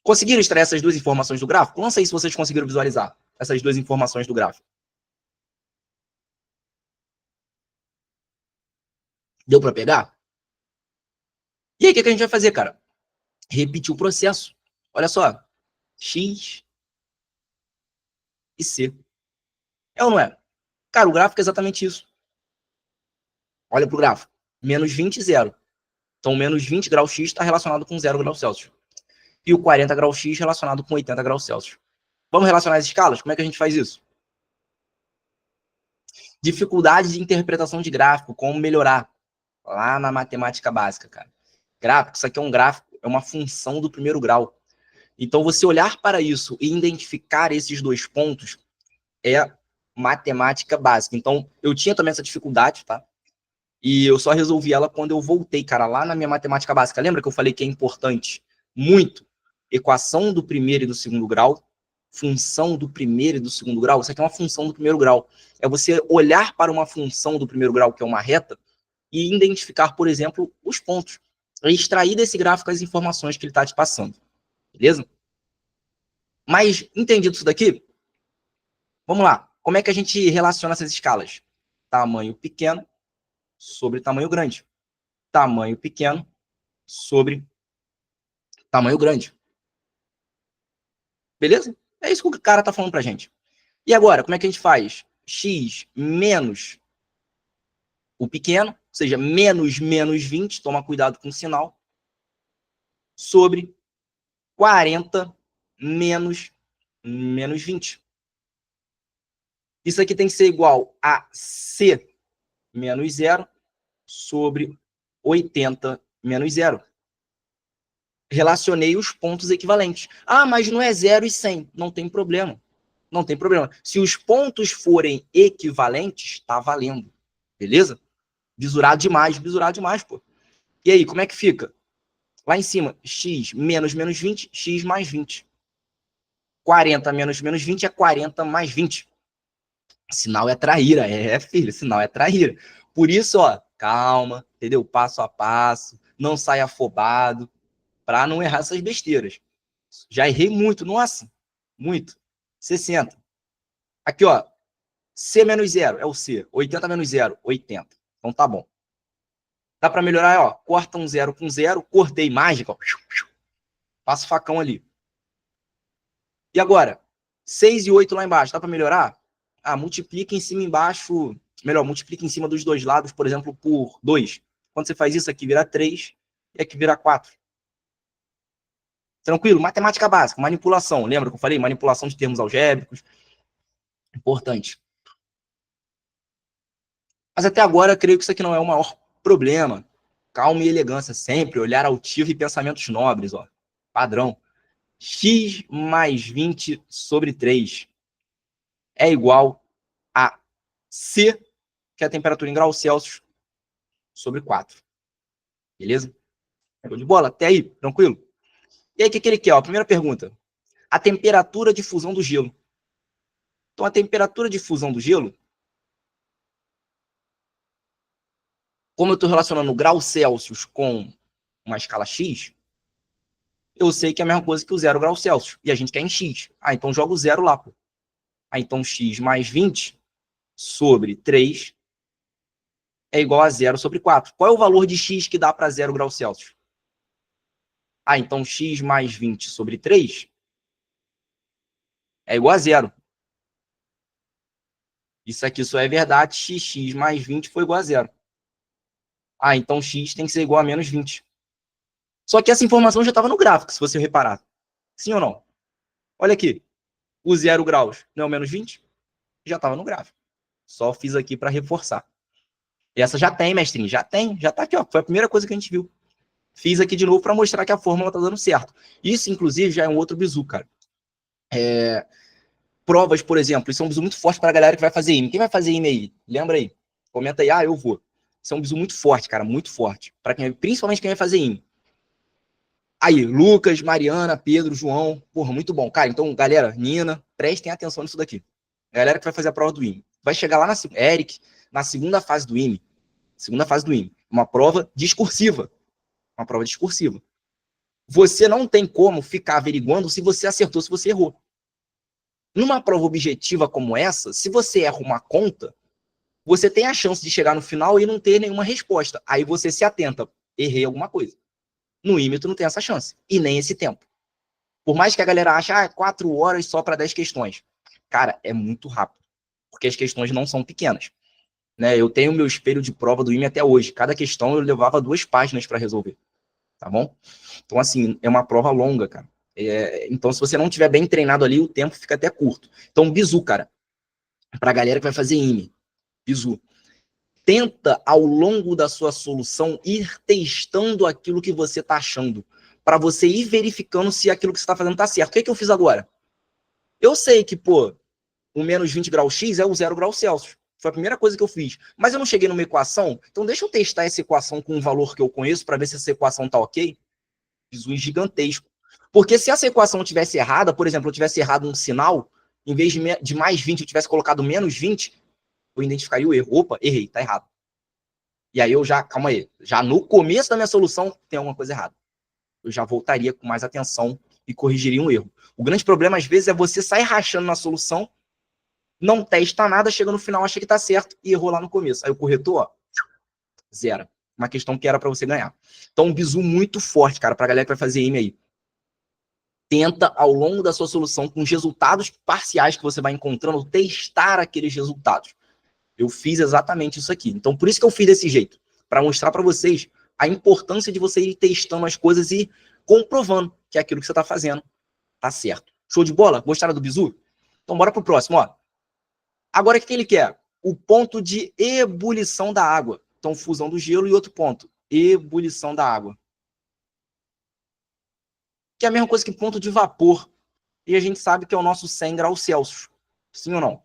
Conseguiram extrair essas duas informações do gráfico? Não sei se vocês conseguiram visualizar essas duas informações do gráfico. Deu para pegar? E aí, o que a gente vai fazer, cara? Repetir o processo. Olha só. X e C. É ou não é? Cara, o gráfico é exatamente isso. Olha para o gráfico. Menos 20 e 0. Então, menos 20 graus X está relacionado com 0 graus Celsius. e o 40 graus X relacionado com 80 graus Celsius. Vamos relacionar as escalas? Como é que a gente faz isso? Dificuldade de interpretação de gráfico, como melhorar. Lá na matemática básica, cara. Gráfico, isso aqui é um gráfico, é uma função do primeiro grau. Então, você olhar para isso e identificar esses dois pontos é matemática básica. Então, eu tinha também essa dificuldade, tá? E eu só resolvi ela quando eu voltei, cara, lá na minha matemática básica. Lembra que eu falei que é importante muito equação do primeiro e do segundo grau, função do primeiro e do segundo grau? Isso aqui é uma função do primeiro grau. É você olhar para uma função do primeiro grau, que é uma reta, e identificar, por exemplo, os pontos. E extrair desse gráfico as informações que ele está te passando. Beleza? Mas, entendido isso daqui? Vamos lá. Como é que a gente relaciona essas escalas? Tamanho pequeno sobre tamanho grande. Tamanho pequeno sobre tamanho grande. Beleza? É isso que o cara está falando para a gente. E agora, como é que a gente faz? X menos o pequeno, ou seja, menos 20, toma cuidado com o sinal, sobre 40 menos 20. Isso aqui tem que ser igual a C menos 0 sobre 80 menos 0. Relacionei os pontos equivalentes. Ah, mas não é 0 e 100. Não tem problema. Não tem problema. Se os pontos forem equivalentes, está valendo. Beleza? Visurado demais, pô. E aí, como é que fica? Lá em cima, x menos 20, x mais 20. 40 menos 20 é 40 mais 20. Sinal é traíra, filho, sinal é traíra. Por isso, ó, calma, entendeu? Passo a passo, não saia afobado, para não errar essas besteiras. Já errei muito, nossa, muito. 60. Aqui, ó, C menos 0 é o C, 80 menos 0, 80. Então tá bom. Dá para melhorar, ó, corta um 0 com 0, cortei mágica, ó, passo o facão ali. E agora, 6 e 8 lá embaixo, dá para melhorar? Ah, multiplica em cima e embaixo, melhor, multiplica em cima dos dois lados, por exemplo, por 2. Quando você faz isso, aqui vira 3 e aqui vira 4. Tranquilo? Matemática básica, manipulação. Lembra que eu falei? Manipulação de termos algébricos. Importante. Mas até agora, eu creio que isso aqui não é o maior problema. Calma e elegância sempre, olhar altivo e pensamentos nobres, ó. Padrão. X mais 20 sobre 3 é igual a C, que é a temperatura em graus Celsius, sobre 4. Beleza? Show de bola? Até aí, tranquilo? E aí, o que ele quer? Ó, a primeira pergunta. A temperatura de fusão do gelo. Então, a temperatura de fusão do gelo, como eu estou relacionando graus Celsius com uma escala X, eu sei que é a mesma coisa que o 0 graus Celsius. E a gente quer em X. Ah, então joga o 0 lá, pô. Ah, então X mais 20 sobre 3 é igual a 0 sobre 4. Qual é o valor de X que dá para 0 graus Celsius? Ah, então X mais 20 sobre 3 é igual a 0. Isso aqui só é verdade, x mais 20 foi igual a 0. Ah, então x tem que ser igual a menos 20. Só que essa informação já estava no gráfico, se você reparar. Sim ou não? Olha aqui. O 0 graus não é o menos 20? Já estava no gráfico. Só fiz aqui para reforçar. Essa já tem, mestrinho. Já tem. Já está aqui, ó. Foi a primeira coisa que a gente viu. Fiz aqui de novo para mostrar que a fórmula está dando certo. Isso, inclusive, já é um outro bizu, cara. Provas, por exemplo. Isso é um bizu muito forte para a galera que vai fazer IME. Quem vai fazer IME aí? Lembra aí? Comenta aí. Ah, eu vou. Isso é um bizu muito forte, cara. Muito forte. Principalmente quem vai fazer IME. Aí, Lucas, Mariana, Pedro, João. Porra, muito bom. Cara, então, galera, Nina, prestem atenção nisso daqui. Galera que vai fazer a prova do IME. Vai chegar lá Eric, na segunda fase do IME. Segunda fase do IME. Uma prova discursiva. Uma prova discursiva. Você não tem como ficar averiguando se você acertou, se você errou. Numa prova objetiva como essa, se você erra uma conta, você tem a chance de chegar no final e não ter nenhuma resposta. Aí você se atenta. Errei alguma coisa. No IME, tu não tem essa chance. E nem esse tempo. Por mais que a galera ache, 4 horas só para 10 questões. Cara, é muito rápido. Porque as questões não são pequenas. Né? Eu tenho meu espelho de prova do IME até hoje. Cada questão eu levava 2 páginas para resolver. tá bom? Então, assim, é uma prova longa, cara. Então, se você não tiver bem treinado ali, o tempo fica até curto. Então, bizu, cara, pra galera que vai fazer IME, bizu. Tenta, ao longo da sua solução, ir testando aquilo que você tá achando, para você ir verificando se aquilo que você tá fazendo tá certo. O que eu fiz agora? Eu sei que, pô, o menos 20 graus X é o 0 graus Celsius. Foi a primeira coisa que eu fiz. Mas eu não cheguei numa equação, então deixa eu testar essa equação com um valor que eu conheço para ver se essa equação tá ok. Fiz um gigantesco. Porque se essa equação tivesse errada, por exemplo, eu tivesse errado um sinal, em vez de mais 20, eu tivesse colocado menos 20, eu identificaria o erro. Opa, errei, tá errado. E aí eu já, calma aí, já no começo da minha solução tem alguma coisa errada. Eu já voltaria com mais atenção e corrigiria um erro. O grande problema, às vezes, é você sair rachando na solução, não testa nada, chega no final, acha que tá certo e errou lá no começo. Aí o corretor, ó, zero. Uma questão que era para você ganhar. Então, um bizu muito forte, cara, pra galera que vai fazer IME aí. Tenta, ao longo da sua solução, com os resultados parciais que você vai encontrando, testar aqueles resultados. Eu fiz exatamente isso aqui. Então, por isso que eu fiz desse jeito. Para mostrar para vocês a importância de você ir testando as coisas e comprovando que aquilo que você está fazendo tá certo. Show de bola? Gostaram do bizu? Então, bora pro próximo, ó. Agora, o que ele quer? O ponto de ebulição da água. Então, fusão do gelo e outro ponto, ebulição da água. Que é a mesma coisa que ponto de vapor. E a gente sabe que é o nosso 100 graus Celsius. Sim ou não?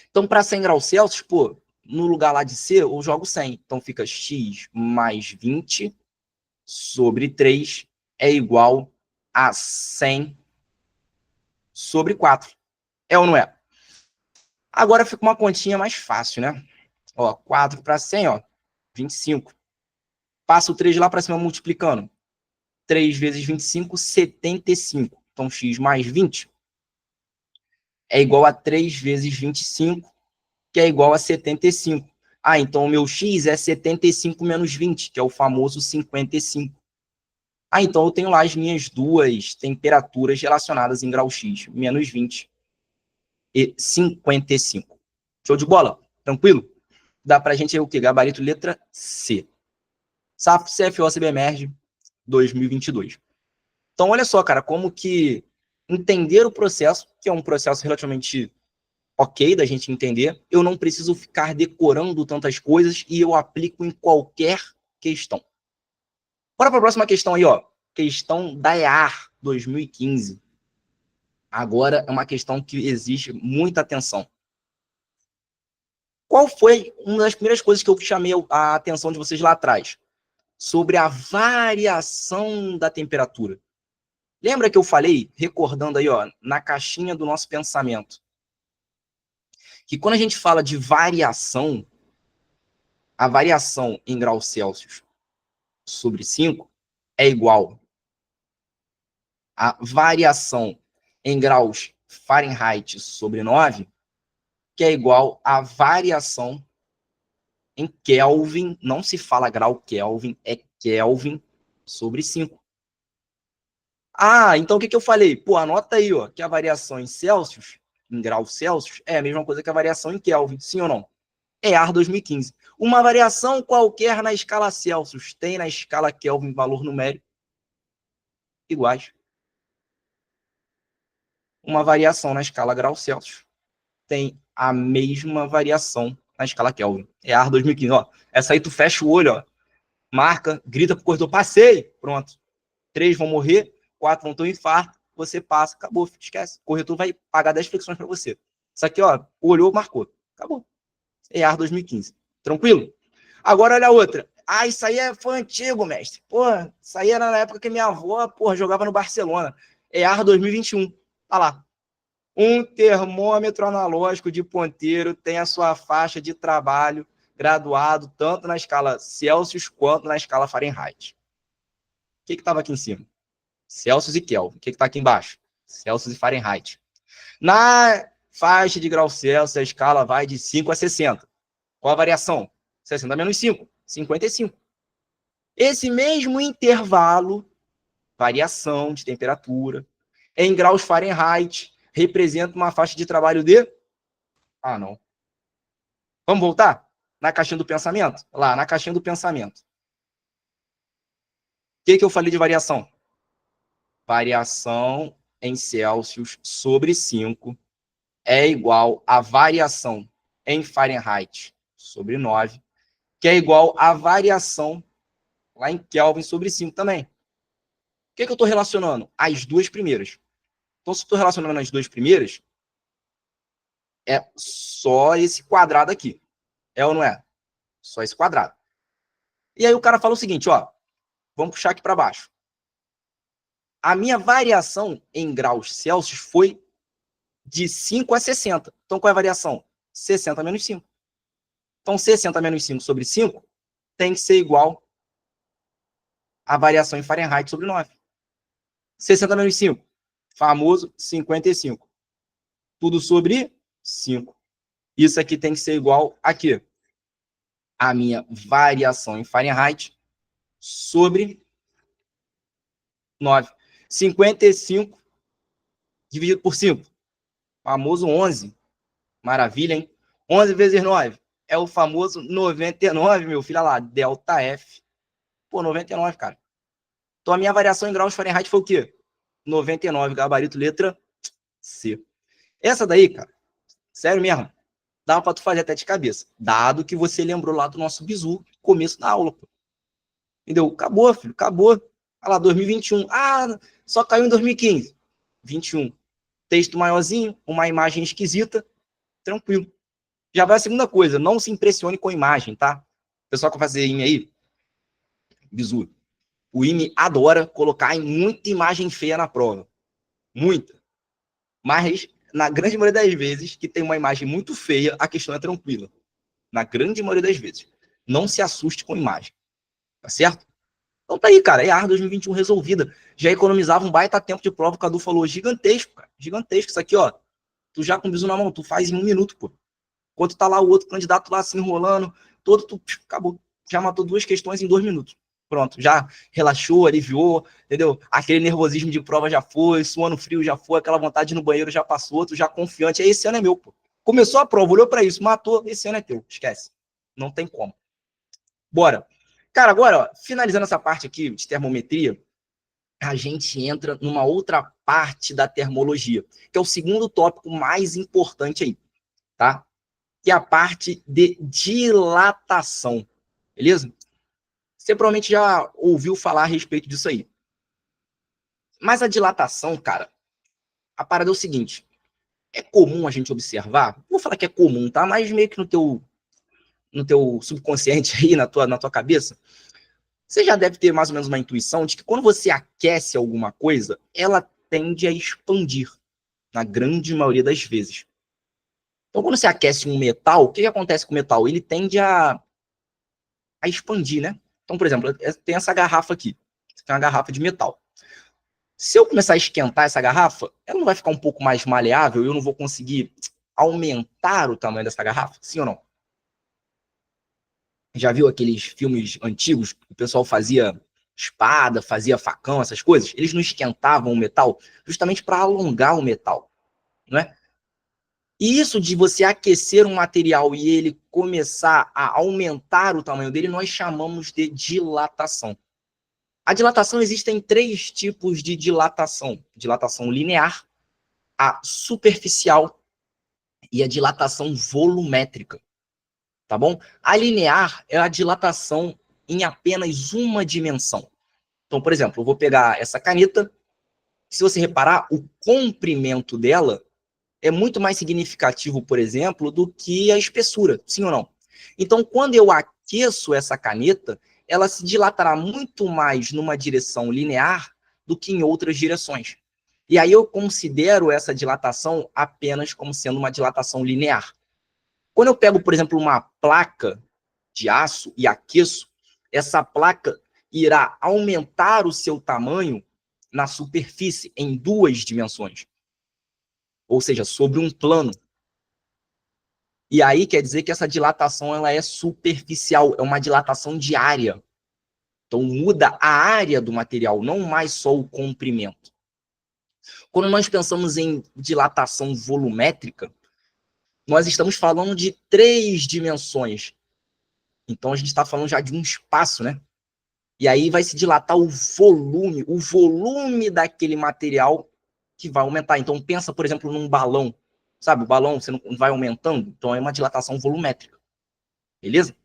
Então, para 100 graus Celsius, pô, no lugar lá de C, eu jogo 100. Então, fica x mais 20 sobre 3 é igual a 100 sobre 4. É ou não é? Agora fica uma continha mais fácil, né? Ó, 4 para 100, ó, 25. Passa o 3 lá para cima multiplicando. 3 vezes 25, 75. Então, x mais 20 é igual a 3 vezes 25, que é igual a 75. Ah, então o meu x é 75 menos 20, que é o famoso 55. Ah, então eu tenho lá as minhas duas temperaturas relacionadas em grau X, menos 20 e 55. Show de bola? Tranquilo? Dá pra gente aí o quê? Gabarito letra C. SAF, CFO, CBMERG 2022. Então, olha só, cara, como que entender o processo, que é um processo relativamente ok da gente entender, eu não preciso ficar decorando tantas coisas e eu aplico em qualquer questão. Bora para a próxima questão aí, ó. Questão da EAR 2015. Agora é uma questão que exige muita atenção. Qual foi uma das primeiras coisas que eu chamei a atenção de vocês lá atrás? Sobre a variação da temperatura. Lembra que eu falei, recordando aí, ó, na caixinha do nosso pensamento, que quando a gente fala de variação, a variação em graus Celsius sobre 5 é igual a variação em graus Fahrenheit sobre 9, que é igual a variação em Kelvin, não se fala grau Kelvin, é Kelvin sobre 5. Ah, então o que eu falei? Pô, anota aí, ó, que a variação em Celsius, em graus Celsius, é a mesma coisa que a variação em Kelvin, sim ou não? É AR 2015. Uma variação qualquer na escala Celsius tem na escala Kelvin valor numérico iguais. Uma variação na escala grau Celsius tem a mesma variação na escala Kelvin. É AR 2015. Ó, essa aí tu fecha o olho, ó, marca, grita pro corredor, passei, pronto. 3 vão morrer, 4 vão ter um infarto, você passa, acabou, esquece. O corretor vai pagar 10 flexões para você. Isso aqui, ó, olhou, marcou. Acabou. EAR 2015. Tranquilo? Agora olha a outra. Ah, isso aí foi antigo, mestre. Pô, isso aí era na época que minha avó, porra, jogava no Barcelona. EAR 2021. Olha lá. Um termômetro analógico de ponteiro tem a sua faixa de trabalho graduado tanto na escala Celsius quanto na escala Fahrenheit. O que estava aqui em cima? Celsius e Kelvin. O que está aqui embaixo? Celsius e Fahrenheit. Na faixa de grau Celsius, a escala vai de 5 a 60. Qual a variação? 60 menos 5, 55. Esse mesmo intervalo, variação de temperatura, em graus Fahrenheit, representa uma faixa de trabalho de... Ah, não. Vamos voltar? Na caixinha do pensamento? Lá, na caixinha do pensamento. que eu falei de variação? Variação em Celsius sobre 5 é igual a variação em Fahrenheit sobre 9, que é igual a variação lá em Kelvin sobre 5 também. O que eu estou relacionando? As duas primeiras. Então, se eu estou relacionando as duas primeiras, é só esse quadrado aqui. É ou não é? Só esse quadrado. E aí o cara fala o seguinte, ó, vamos puxar aqui para baixo. A minha variação em graus Celsius foi de 5 a 60. Então, qual é a variação? 60 menos 5. Então, 60 menos 5 sobre 5 tem que ser igual à variação em Fahrenheit sobre 9. 60 menos 5, famoso 55. Tudo sobre 5. Isso aqui tem que ser igual aqui. A minha variação em Fahrenheit sobre 9. 55 dividido por 5. Famoso 11. Maravilha, hein? 11 vezes 9 é o famoso 99, meu filho. Olha lá, delta F. Pô, 99, cara. Então, a minha variação em graus Fahrenheit foi o quê? 99, gabarito, letra C. Essa daí, cara, sério mesmo, dava pra tu fazer até de cabeça. Dado que você lembrou lá do nosso bizu, começo da aula, pô. Entendeu? Acabou, filho, acabou. Olha lá, 2021. Ah, só caiu em 2015. 21. Texto maiorzinho, uma imagem esquisita, tranquilo. Já vai a segunda coisa, não se impressione com a imagem, tá? O pessoal que vai fazer IME aí, bizu. O IME adora colocar muita imagem feia na prova. Muita. Mas, na grande maioria das vezes, que tem uma imagem muito feia, a questão é tranquila. Na grande maioria das vezes. Não se assuste com a imagem. Tá certo? Então tá aí, cara. EAR 2021 resolvida. Já economizava um baita tempo de prova, o Cadu falou, gigantesco, cara. Gigantesco. Isso aqui, ó. Tu já com o bizu na mão, tu faz em 1 minuto, pô. Enquanto tá lá o outro candidato lá se enrolando, todo, tu acabou. Já matou 2 questões em 2 minutos. Pronto, já relaxou, aliviou, entendeu? Aquele nervosismo de prova já foi, suando frio já foi, aquela vontade no banheiro já passou, tu já confiante. Aí esse ano é meu, pô. Começou a prova, olhou pra isso, matou, esse ano é teu. Esquece. Não tem como. Bora. Cara, agora, ó, finalizando essa parte aqui de termometria, a gente entra numa outra parte da termologia, que é o segundo tópico mais importante aí, tá? Que é a parte de dilatação, beleza? Você provavelmente já ouviu falar a respeito disso aí. Mas a dilatação, cara, a parada é o seguinte, é comum a gente observar, não vou falar que é comum, tá? Mas meio que no teu subconsciente aí, na tua cabeça, você já deve ter mais ou menos uma intuição de que quando você aquece alguma coisa, ela tende a expandir, na grande maioria das vezes. Então, quando você aquece um metal, o que acontece com o metal? Ele tende a expandir, né? Então, por exemplo, tem essa garrafa aqui. Tem uma garrafa de metal. Se eu começar a esquentar essa garrafa, ela não vai ficar um pouco mais maleável e eu não vou conseguir aumentar o tamanho dessa garrafa? Sim ou não? Já viu aqueles filmes antigos que o pessoal fazia espada, fazia facão, essas coisas? Eles não esquentavam o metal justamente para alongar o metal, não é? E isso de você aquecer um material e ele começar a aumentar o tamanho dele, nós chamamos de dilatação. A dilatação, existem 3 tipos de dilatação. Dilatação linear, a superficial e a dilatação volumétrica, tá bom? A linear é a dilatação em apenas uma dimensão. Então, por exemplo, eu vou pegar essa caneta, se você reparar, o comprimento dela é muito mais significativo, por exemplo, do que a espessura, sim ou não? Então, quando eu aqueço essa caneta, ela se dilatará muito mais numa direção linear do que em outras direções. E aí eu considero essa dilatação apenas como sendo uma dilatação linear. Quando eu pego, por exemplo, uma placa de aço e aqueço, essa placa irá aumentar o seu tamanho na superfície em 2 dimensões. Ou seja, sobre um plano. E aí quer dizer que essa dilatação ela é superficial, é uma dilatação de área. Então muda a área do material, não mais só o comprimento. Quando nós pensamos em dilatação volumétrica, nós estamos falando de 3 dimensões. Então a gente está falando já de um espaço, né? E aí vai se dilatar o volume daquele material que vai aumentar. Então pensa, por exemplo, num balão. Sabe, o balão você não vai aumentando, então é uma dilatação volumétrica. Beleza?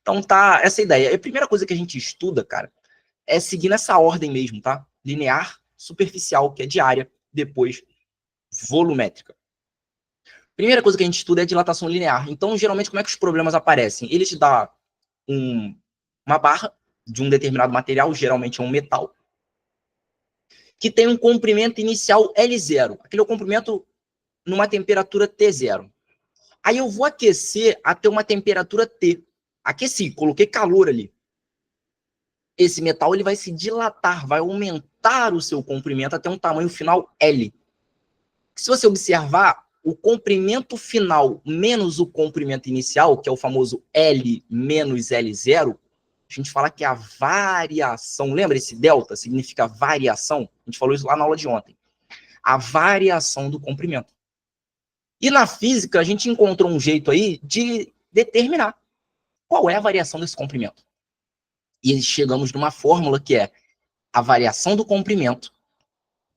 Então tá essa ideia. A primeira coisa que a gente estuda, cara, é seguir nessa ordem mesmo, tá? Linear, superficial, que é diária, depois volumétrica. Primeira coisa que a gente estuda é a dilatação linear. Então, geralmente, como é que os problemas aparecem? Ele te dá uma barra de um determinado material, geralmente é um metal, que tem um comprimento inicial L0. Aquele é o comprimento numa temperatura T0. Aí eu vou aquecer até uma temperatura T. Aqueci, coloquei calor ali. Esse metal ele vai se dilatar, vai aumentar o seu comprimento até um tamanho final L. Se você observar, o comprimento final menos o comprimento inicial, que é o famoso L menos L0, a gente fala que é a variação. Lembra esse delta? Significa variação? A gente falou isso lá na aula de ontem. A variação do comprimento. E na física, a gente encontrou um jeito aí de determinar qual é a variação desse comprimento. E chegamos numa fórmula que é a variação do comprimento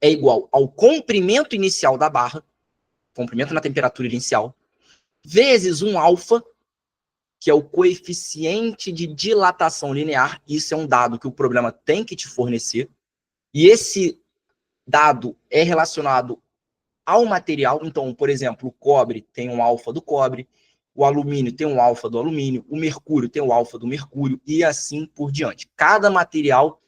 é igual ao comprimento inicial da barra, comprimento na temperatura inicial, vezes um alfa, que é o coeficiente de dilatação linear. Isso é um dado que o problema tem que te fornecer. E esse dado é relacionado ao material. Então, por exemplo, o cobre tem um alfa do cobre, o alumínio tem um alfa do alumínio, o mercúrio tem um alfa do mercúrio, e assim por diante. Cada material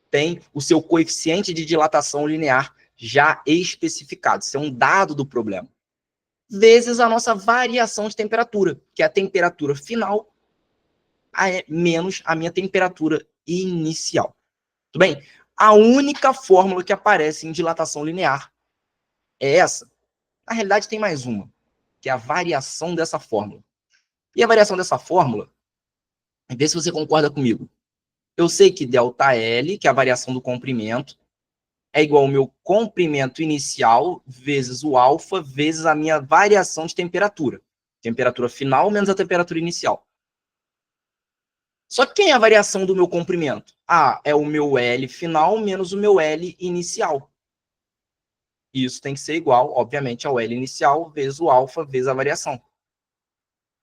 tem o seu coeficiente de dilatação linear já especificado. Isso é um dado do problema. Vezes a nossa variação de temperatura, que é a temperatura final menos a minha temperatura inicial. Tudo bem? A única fórmula que aparece em dilatação linear é essa. Na realidade, tem mais uma, que é a variação dessa fórmula. E a variação dessa fórmula, vê se você concorda comigo. Eu sei que ΔL, que é a variação do comprimento, é igual ao meu comprimento inicial vezes o alfa vezes a minha variação de temperatura. Temperatura final menos a temperatura inicial. Só que quem é a variação do meu comprimento? Ah, é o meu L final menos o meu L inicial. Isso tem que ser igual, obviamente, ao L inicial vezes o alfa vezes a variação.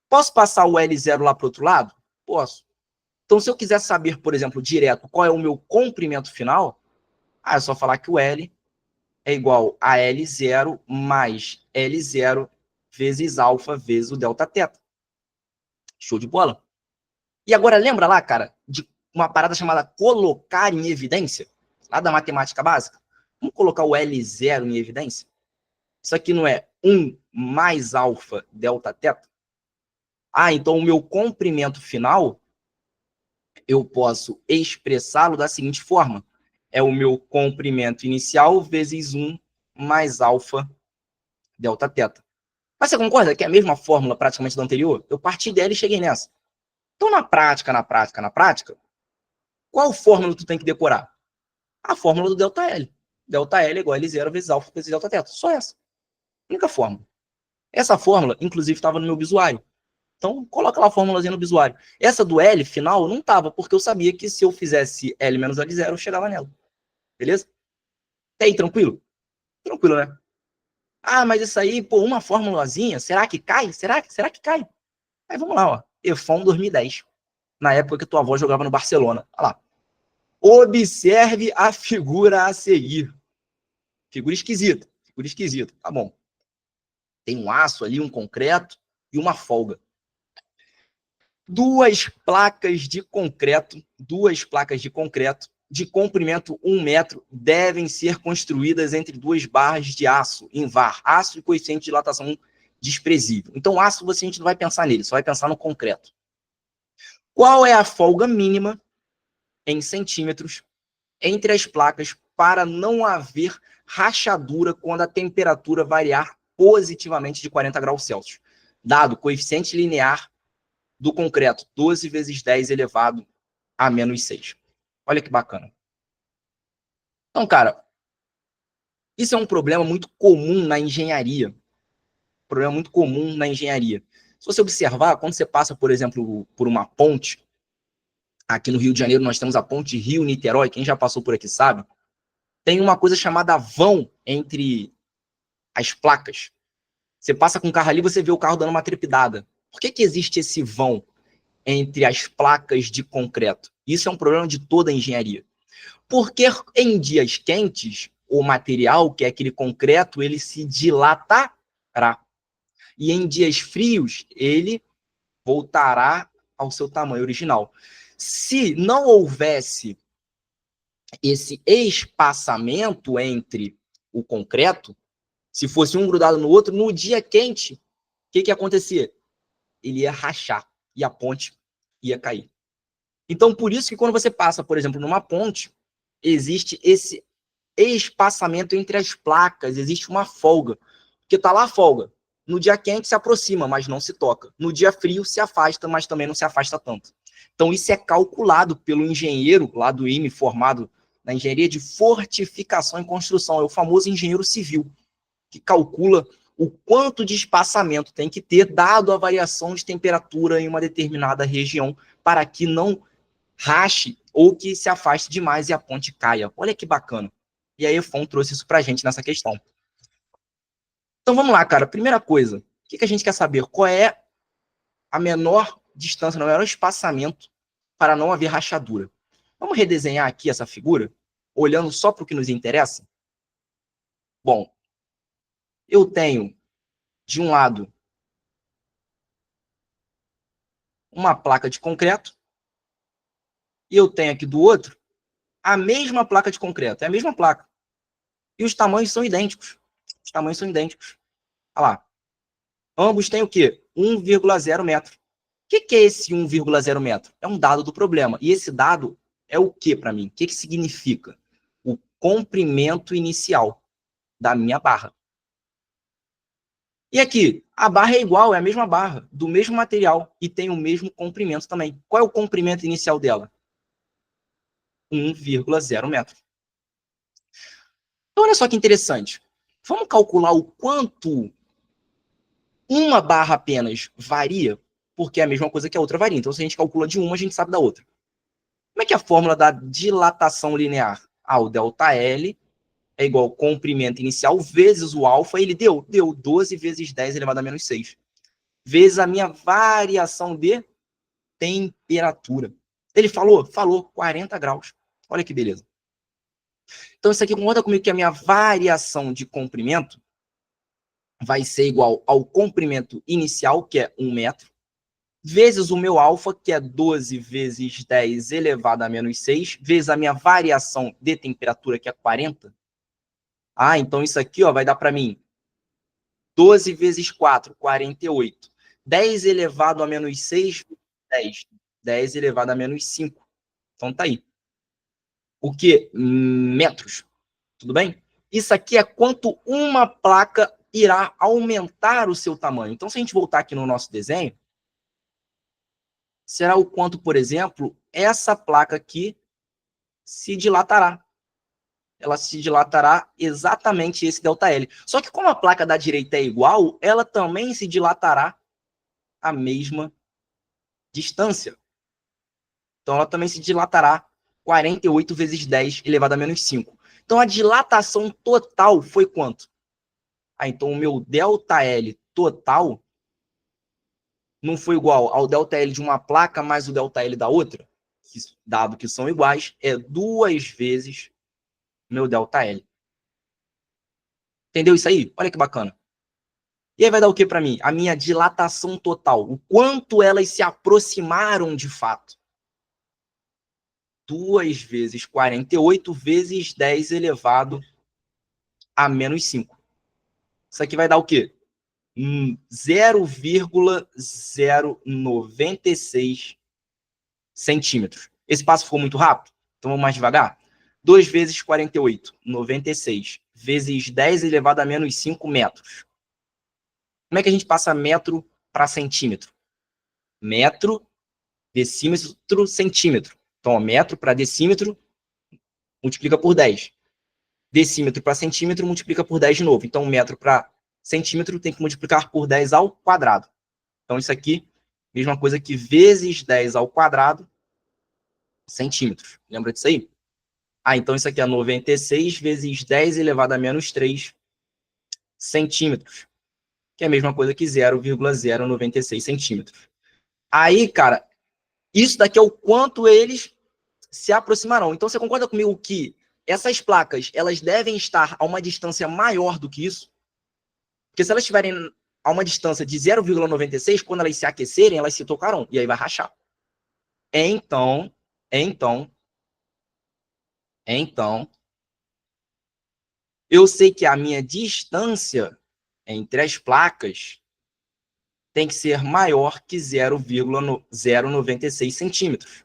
Posso passar o L0 lá para o outro lado? Posso. Então, se eu quiser saber, por exemplo, direto qual é o meu comprimento final, é só falar que o L é igual a L0 mais L0 vezes alfa vezes o delta teta. Show de bola? E agora, lembra lá, cara, de uma parada chamada colocar em evidência? Lá da matemática básica? Vamos colocar o L0 em evidência? Isso aqui não é 1 mais alfa delta teta? Ah, então o meu comprimento final, eu posso expressá-lo da seguinte forma. É o meu comprimento inicial vezes 1 mais alfa delta teta. Mas você concorda que é a mesma fórmula praticamente da anterior? Eu parti dela e cheguei nessa. Então, na prática, qual fórmula tu tem que decorar? A fórmula do ΔL. ΔL é igual a L0 vezes alfa vezes delta teta. Só essa. Única fórmula. Essa fórmula, inclusive, estava no meu bisuário. Então, coloca lá a fórmulazinha no bisuário. Essa do L final não estava, porque eu sabia que se eu fizesse L menos L0, eu chegava nela. Beleza? Tá aí, tranquilo? Tranquilo, né? Ah, mas isso aí, pô, uma formulazinha, será que cai? Será que cai? Aí vamos lá, ó. EFON 2010. Na época que tua avó jogava no Barcelona. Olha lá. Observe a figura a seguir. Figura esquisita. Figura esquisita. Tá bom. Tem um aço ali, um concreto e uma folga. Duas placas de concreto de comprimento 1 metro devem ser construídas entre duas barras de aço em VAR. Aço e coeficiente de dilatação desprezível. Então, aço a gente não vai pensar nele, só vai pensar no concreto. Qual é a folga mínima em centímetros entre as placas para não haver rachadura quando a temperatura variar positivamente de 40 graus Celsius? Dado coeficiente linear do concreto, 12 vezes 10 elevado a menos 6. Olha que bacana. Então, cara, isso é um problema muito comum na engenharia. Problema muito comum na engenharia. Se você observar, quando você passa, por exemplo, por uma ponte, aqui no Rio de Janeiro nós temos a ponte Rio-Niterói, quem já passou por aqui sabe, tem uma coisa chamada vão entre as placas. Você passa com o carro ali, você vê o carro dando uma trepidada. Por que existe esse vão entre as placas de concreto? Isso é um problema de toda a engenharia. Porque em dias quentes, o material, que é aquele concreto, ele se dilatará. E em dias frios, ele voltará ao seu tamanho original. Se não houvesse esse espaçamento entre o concreto, se fosse um grudado no outro, no dia quente, o que acontecia? Ele ia rachar e a ponte ia cair. Então, por isso que quando você passa, por exemplo, numa ponte, existe esse espaçamento entre as placas, existe uma folga. Porque está lá a folga. No dia quente se aproxima, mas não se toca. No dia frio se afasta, mas também não se afasta tanto. Então, isso é calculado pelo engenheiro lá do IME, formado na engenharia de fortificação e construção. É o famoso engenheiro civil, que calcula o quanto de espaçamento tem que ter, dado a variação de temperatura em uma determinada região, para que não rache ou que se afaste demais e a ponte caia. Olha que bacana. E a EFON trouxe isso para a gente nessa questão. Então vamos lá, cara. Primeira coisa, o que a gente quer saber? Qual é a menor distância, o menor espaçamento para não haver rachadura? Vamos redesenhar aqui essa figura, olhando só para o que nos interessa? Bom, eu tenho, de um lado, uma placa de concreto, e eu tenho aqui do outro a mesma placa de concreto, é a mesma placa. E os tamanhos são idênticos. Os tamanhos são idênticos. Olha lá. Ambos têm o quê? 1,0 metro. O que é esse 1,0 metro? É um dado do problema. E esse dado é o que para mim? O que significa? O comprimento inicial da minha barra. E aqui, a barra é igual, é a mesma barra, do mesmo material, e tem o mesmo comprimento também. Qual é o comprimento inicial dela? 1,0 metro. Então, olha só que interessante. Vamos calcular o quanto uma barra apenas varia, porque é a mesma coisa que a outra varia. Então, se a gente calcula de uma, a gente sabe da outra. Como é que é a fórmula da dilatação linear? O ΔL é igual ao comprimento inicial vezes o alfa, ele deu 12 vezes 10 elevado a menos 6, vezes a minha variação de temperatura. Ele falou 40 graus. Olha que beleza. Então, isso aqui conta comigo que a minha variação de comprimento vai ser igual ao comprimento inicial, que é 1 metro, vezes o meu alfa, que é 12 vezes 10 elevado a menos 6, vezes a minha variação de temperatura, que é 40. Então isso aqui vai dar para mim 12 vezes 4, 48. 10 elevado a menos 6, 10. 10 elevado a menos 5. Então tá aí. O que? Metros. Tudo bem? Isso aqui é quanto uma placa irá aumentar o seu tamanho. Então, se a gente voltar aqui no nosso desenho, será o quanto, por exemplo, essa placa aqui se dilatará. Ela se dilatará exatamente esse ΔL. Só que como a placa da direita é igual, ela também se dilatará a mesma distância. Então, ela também se dilatará 48 vezes 10 elevado a menos 5. Então, a dilatação total foi quanto? Então, o meu ΔL total não foi igual ao ΔL de uma placa mais o ΔL da outra, dado que são iguais, é 2 vezes meu ΔL. Entendeu isso aí? Olha que bacana. E aí vai dar o que para mim? A minha dilatação total. O quanto elas se aproximaram de fato. 2 vezes 48 vezes 10 elevado a menos 5. Isso aqui vai dar o quê? 0,096 centímetros. Esse passo ficou muito rápido? Então vamos mais devagar? 2 vezes 48, 96, vezes 10 elevado a menos 5 metros. Como é que a gente passa metro para centímetro? Metro, decímetro, centímetro. Então, metro para decímetro, multiplica por 10. Decímetro para centímetro, multiplica por 10 de novo. Então, metro para centímetro tem que multiplicar por 10 ao quadrado. Então, isso aqui, mesma coisa que vezes 10 ao quadrado, centímetros. Lembra disso aí? Ah, então isso aqui é 96 vezes 10 elevado a menos 3 centímetros, que é a mesma coisa que 0,096 centímetros. Aí, cara, isso daqui é o quanto eles se aproximarão. Então, você concorda comigo que essas placas, elas devem estar a uma distância maior do que isso? Porque se elas estiverem a uma distância de 0,96, quando elas se aquecerem, elas se tocarão, e aí vai rachar. Então, eu sei que a minha distância entre as placas tem que ser maior que 0,096 centímetros.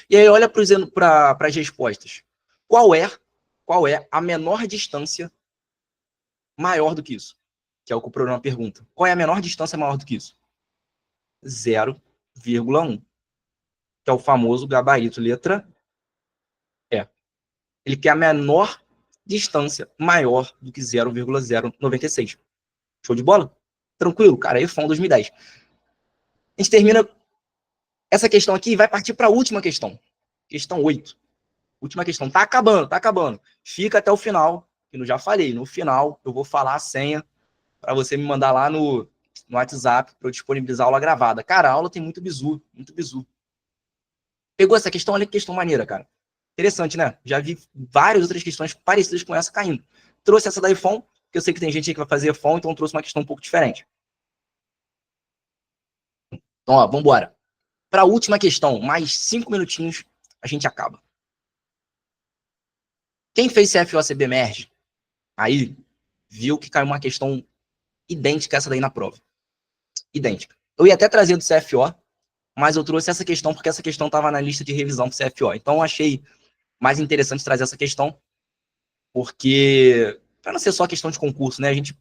E aí, olha para as respostas. Qual é a menor distância maior do que isso? Que é o que o programa pergunta. Qual é a menor distância maior do que isso? 0,1. Que é o famoso gabarito letra E. Ele quer a menor distância maior do que 0,096. Show de bola? Tranquilo, cara. iPhone 2010. A gente termina essa questão aqui e vai partir para a última questão. Questão 8. Última questão. Tá acabando, tá acabando. Fica até o final, que eu já falei. No final, eu vou falar a senha para você me mandar lá no WhatsApp para eu disponibilizar a aula gravada. Cara, a aula tem muito bizu, muito bizu. Pegou essa questão? Olha que questão maneira, cara. Interessante, né? Já vi várias outras questões parecidas com essa caindo. Trouxe essa da iPhone, que eu sei que tem gente aí que vai fazer iPhone, então trouxe uma questão um pouco diferente. Então, ó, vamos embora. Para a última questão, mais 5 minutinhos, a gente acaba. Quem fez CFO-CB Merge, aí viu que caiu uma questão idêntica a essa daí na prova. Idêntica. Eu ia até trazer do CFO, mas eu trouxe essa questão porque essa questão estava na lista de revisão do CFO. Então, eu achei mais interessante trazer essa questão, porque, para não ser só questão de concurso, né, a gente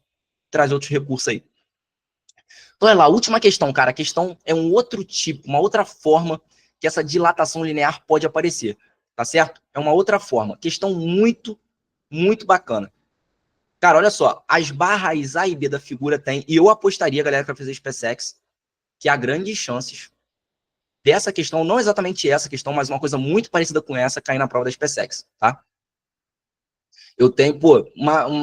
traz outros recursos aí. Então, olha lá, a última questão, cara. A questão é um outro tipo, uma outra forma que essa dilatação linear pode aparecer, tá certo? É uma outra forma. Questão muito, muito bacana. Cara, olha só, as barras A e B da figura tem, e eu apostaria, galera, que vai fazer SpaceX, que há grandes chances dessa questão, não exatamente essa questão, mas uma coisa muito parecida com essa, cair na prova da SpaceX, tá? Eu tenho, pô,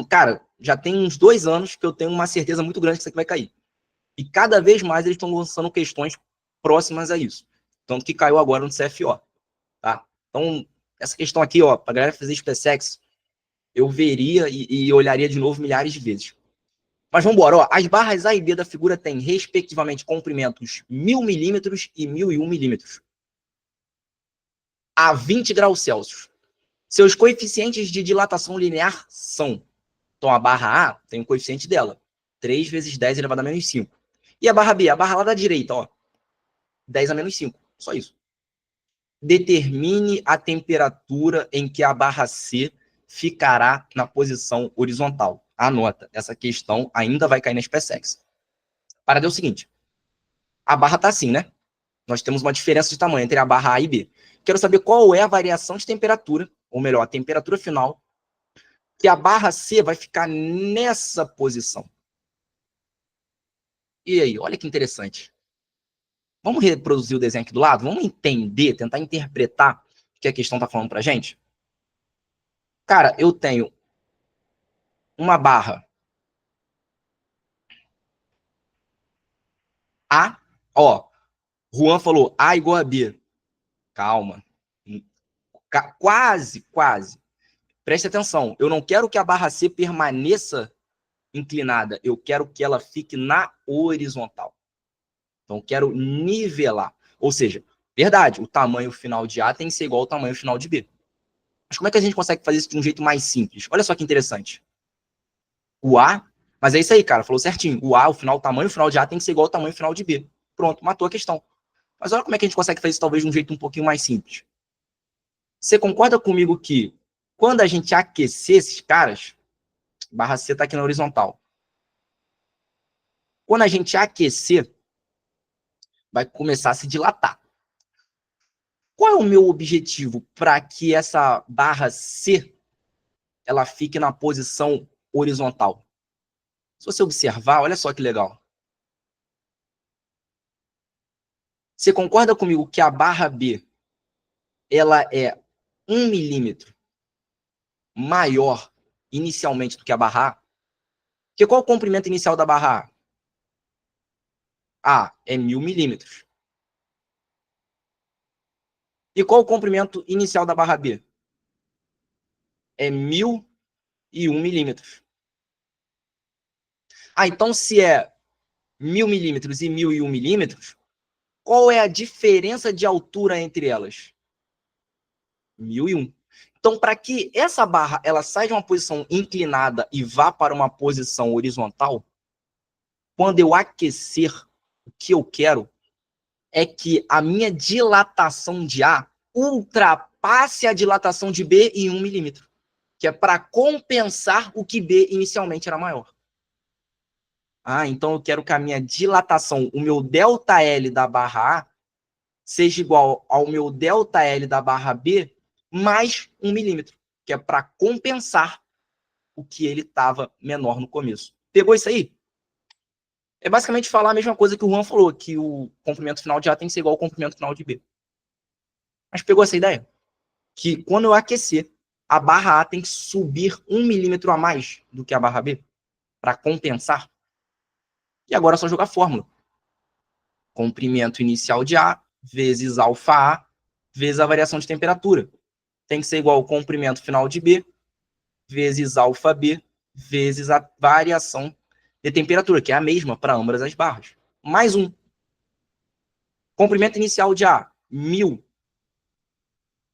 cara, já tem uns 2 anos que eu tenho uma certeza muito grande que isso aqui vai cair. E cada vez mais eles estão lançando questões próximas a isso. Tanto que caiu agora no CFO, tá? Então, essa questão aqui, ó, pra galera fazer SpaceX, eu veria e olharia de novo milhares de vezes. Mas vamos embora, ó. As barras A e B da figura têm, respectivamente, comprimentos 1000 milímetros e 1001 milímetros a 20 graus Celsius. Seus coeficientes de dilatação linear são... Então, a barra A tem o coeficiente dela, 3 vezes 10 elevado a menos 5. E a barra B? A barra lá da direita, ó, 10 a menos 5. Só isso. Determine a temperatura em que a barra C ficará na posição horizontal. Anota, essa questão ainda vai cair na SpaceX. Para é o seguinte, a barra está assim, né? Nós temos uma diferença de tamanho entre a barra A e B. Quero saber qual é a variação de temperatura, ou melhor, a temperatura final, que a barra C vai ficar nessa posição. E aí, olha que interessante. Vamos reproduzir o desenho aqui do lado? Vamos entender, tentar interpretar o que a questão está falando para a gente? Cara, eu tenho uma barra A, ó, Juan falou A igual a B. Calma. Quase, quase. Preste atenção, eu não quero que a barra C permaneça inclinada, eu quero que ela fique na horizontal. Então, eu quero nivelar. Ou seja, verdade, o tamanho final de A tem que ser igual ao tamanho final de B. Mas como é que a gente consegue fazer isso de um jeito mais simples? Olha só que interessante. O A, mas é isso aí, cara, falou certinho. O A, o tamanho final de A tem que ser igual ao tamanho final de B. Pronto, matou a questão. Mas olha como é que a gente consegue fazer isso talvez de um jeito um pouquinho mais simples. Você concorda comigo que quando a gente aquecer esses caras, barra C está aqui na horizontal. Quando a gente aquecer, vai começar a se dilatar. Qual é o meu objetivo para que essa barra C ela fique na posição horizontal? Se você observar, olha só que legal. Você concorda comigo que a barra B ela é 1 milímetro maior inicialmente do que a barra A, porque qual é o comprimento inicial da barra A? A é 1000 milímetros. E qual é o comprimento inicial da barra B? É 1001 milímetros. Ah, então se é 1000 milímetros e 1001 milímetros, qual é a diferença de altura entre elas? 1001. Então, para que essa barra ela saia de uma posição inclinada e vá para uma posição horizontal, quando eu aquecer, o que eu quero é que a minha dilatação de A ultrapasse a dilatação de B em 1 milímetro, que é para compensar o que B inicialmente era maior. Ah, então eu quero que a minha dilatação, o meu ΔL da barra A, seja igual ao meu ΔL da barra B mais 1 milímetro, que é para compensar o que ele estava menor no começo. Pegou isso aí? É basicamente falar a mesma coisa que o Juan falou, que o comprimento final de A tem que ser igual ao comprimento final de B. Mas pegou essa ideia? Que quando eu aquecer, a barra A tem que subir 1 milímetro a mais do que a barra B para compensar. E agora é só jogar a fórmula. Comprimento inicial de A vezes alfa A vezes a variação de temperatura. Tem que ser igual ao comprimento final de B vezes alfa B vezes a variação de temperatura, que é a mesma para ambas as barras. Mais um. Comprimento inicial de A, 1000.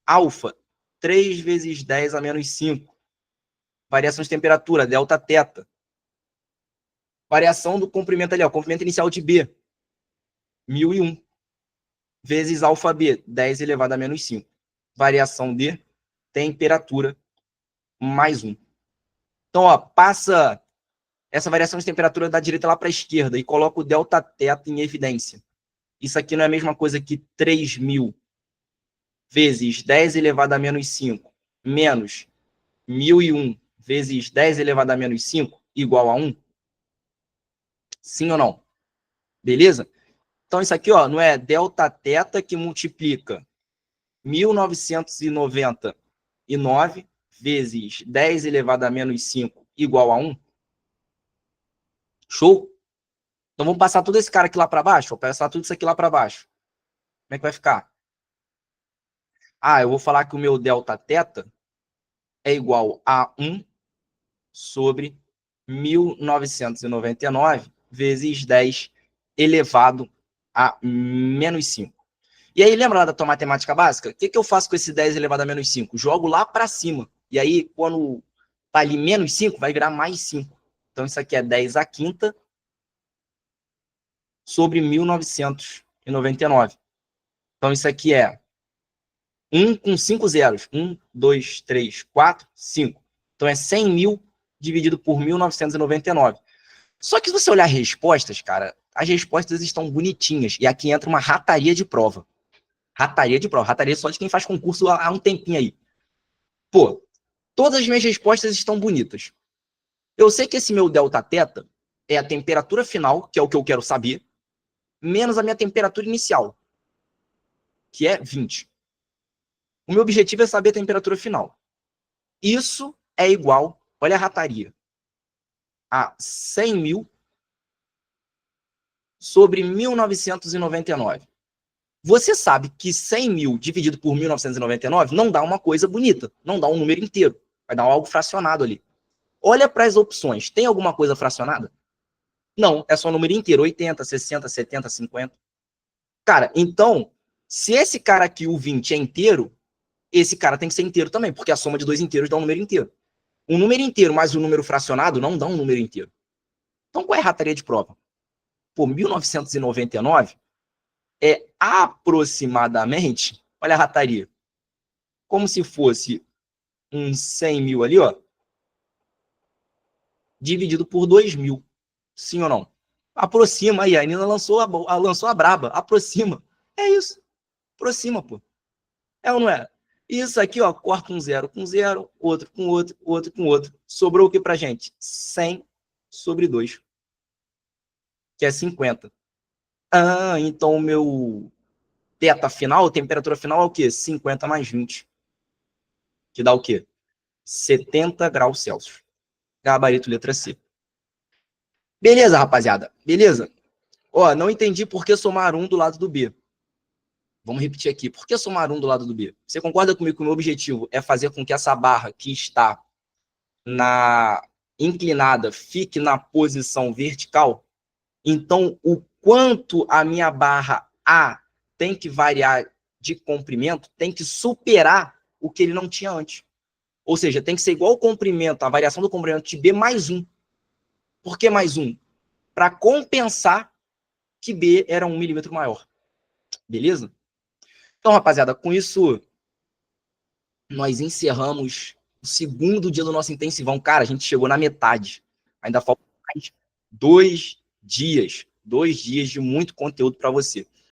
Alfa, 3 vezes 10 a menos 5. Variação de temperatura, delta teta. Variação do comprimento ali, ó, comprimento inicial de B, 1001. Vezes alfa B, 10 elevado a menos 5. Variação de temperatura, mais 1. Então, ó, passa essa variação de temperatura da direita lá para a esquerda e coloca o delta teta em evidência. Isso aqui não é a mesma coisa que 3.000 vezes 10 elevado a menos 5 menos 1001 vezes 10 elevado a menos 5 igual a 1? Sim ou não? Beleza? Então, isso aqui ó, não é delta teta que multiplica 1999 vezes 10 elevado a menos 5 igual a 1? Show? Então, vamos passar todo esse cara aqui lá para baixo? Vou passar tudo isso aqui lá para baixo. Como é que vai ficar? Ah, eu vou falar que o meu delta teta é igual a 1 sobre 1999 vezes 10 elevado a menos 5. E aí, lembra lá da tua matemática básica? O que eu faço com esse 10 elevado a menos 5? Jogo lá para cima. E aí, quando tá ali menos 5, vai virar mais 5. Então, isso aqui é 10 à quinta sobre 1999. Então, isso aqui é 1 com 5 zeros. 1, 2, 3, 4, 5. Então, é 100 mil dividido por 1999. Só que se você olhar as respostas, cara, as respostas estão bonitinhas. E aqui entra uma rataria de prova. Rataria de prova. Rataria só de quem faz concurso há um tempinho aí. Pô, todas as minhas respostas estão bonitas. Eu sei que esse meu delta teta é a temperatura final, que é o que eu quero saber, menos a minha temperatura inicial, que é 20. O meu objetivo é saber a temperatura final. Isso é igual, olha a rataria, a 100 mil sobre 1999. Você sabe que 100 mil dividido por 1999 não dá uma coisa bonita, não dá um número inteiro, vai dar algo fracionado ali. Olha para as opções, tem alguma coisa fracionada? Não, é só número inteiro, 80, 60, 70, 50. Cara, então, se esse cara aqui, o 20, é inteiro, esse cara tem que ser inteiro também, porque a soma de dois inteiros dá um número inteiro. Um número inteiro mais um número fracionado não dá um número inteiro. Então, qual é a rataria de prova? Pô, 1999 é aproximadamente, olha a rataria, como se fosse uns 100 mil ali, ó, dividido por 2.000. Sim ou não? Aproxima aí, a Nina lançou a braba. Aproxima. É isso. Aproxima, pô. É ou não é? Isso aqui, ó, corta um zero com zero, outro com outro, outro com outro. Sobrou o que pra gente? 100 sobre 2, que é 50. Ah, então o meu θ final, temperatura final é o quê? 50 mais 20. Que dá o quê? 70 graus Celsius. Gabarito letra C. Beleza, rapaziada? Beleza? Ó, não entendi por que somar 1 do lado do B. Vamos repetir aqui. Por que somar 1 do lado do B? Você concorda comigo que o meu objetivo é fazer com que essa barra que está na inclinada fique na posição vertical? Então, o quanto a minha barra A tem que variar de comprimento tem que superar o que ele não tinha antes. Ou seja, tem que ser igual o comprimento, a variação do comprimento de B mais 1. Por que mais 1? Para compensar que B era 1 milímetro maior. Beleza? Então, rapaziada, com isso, nós encerramos o segundo dia do nosso intensivão. Cara, a gente chegou na metade. Ainda faltam mais 2 dias. 2 dias de muito conteúdo para você.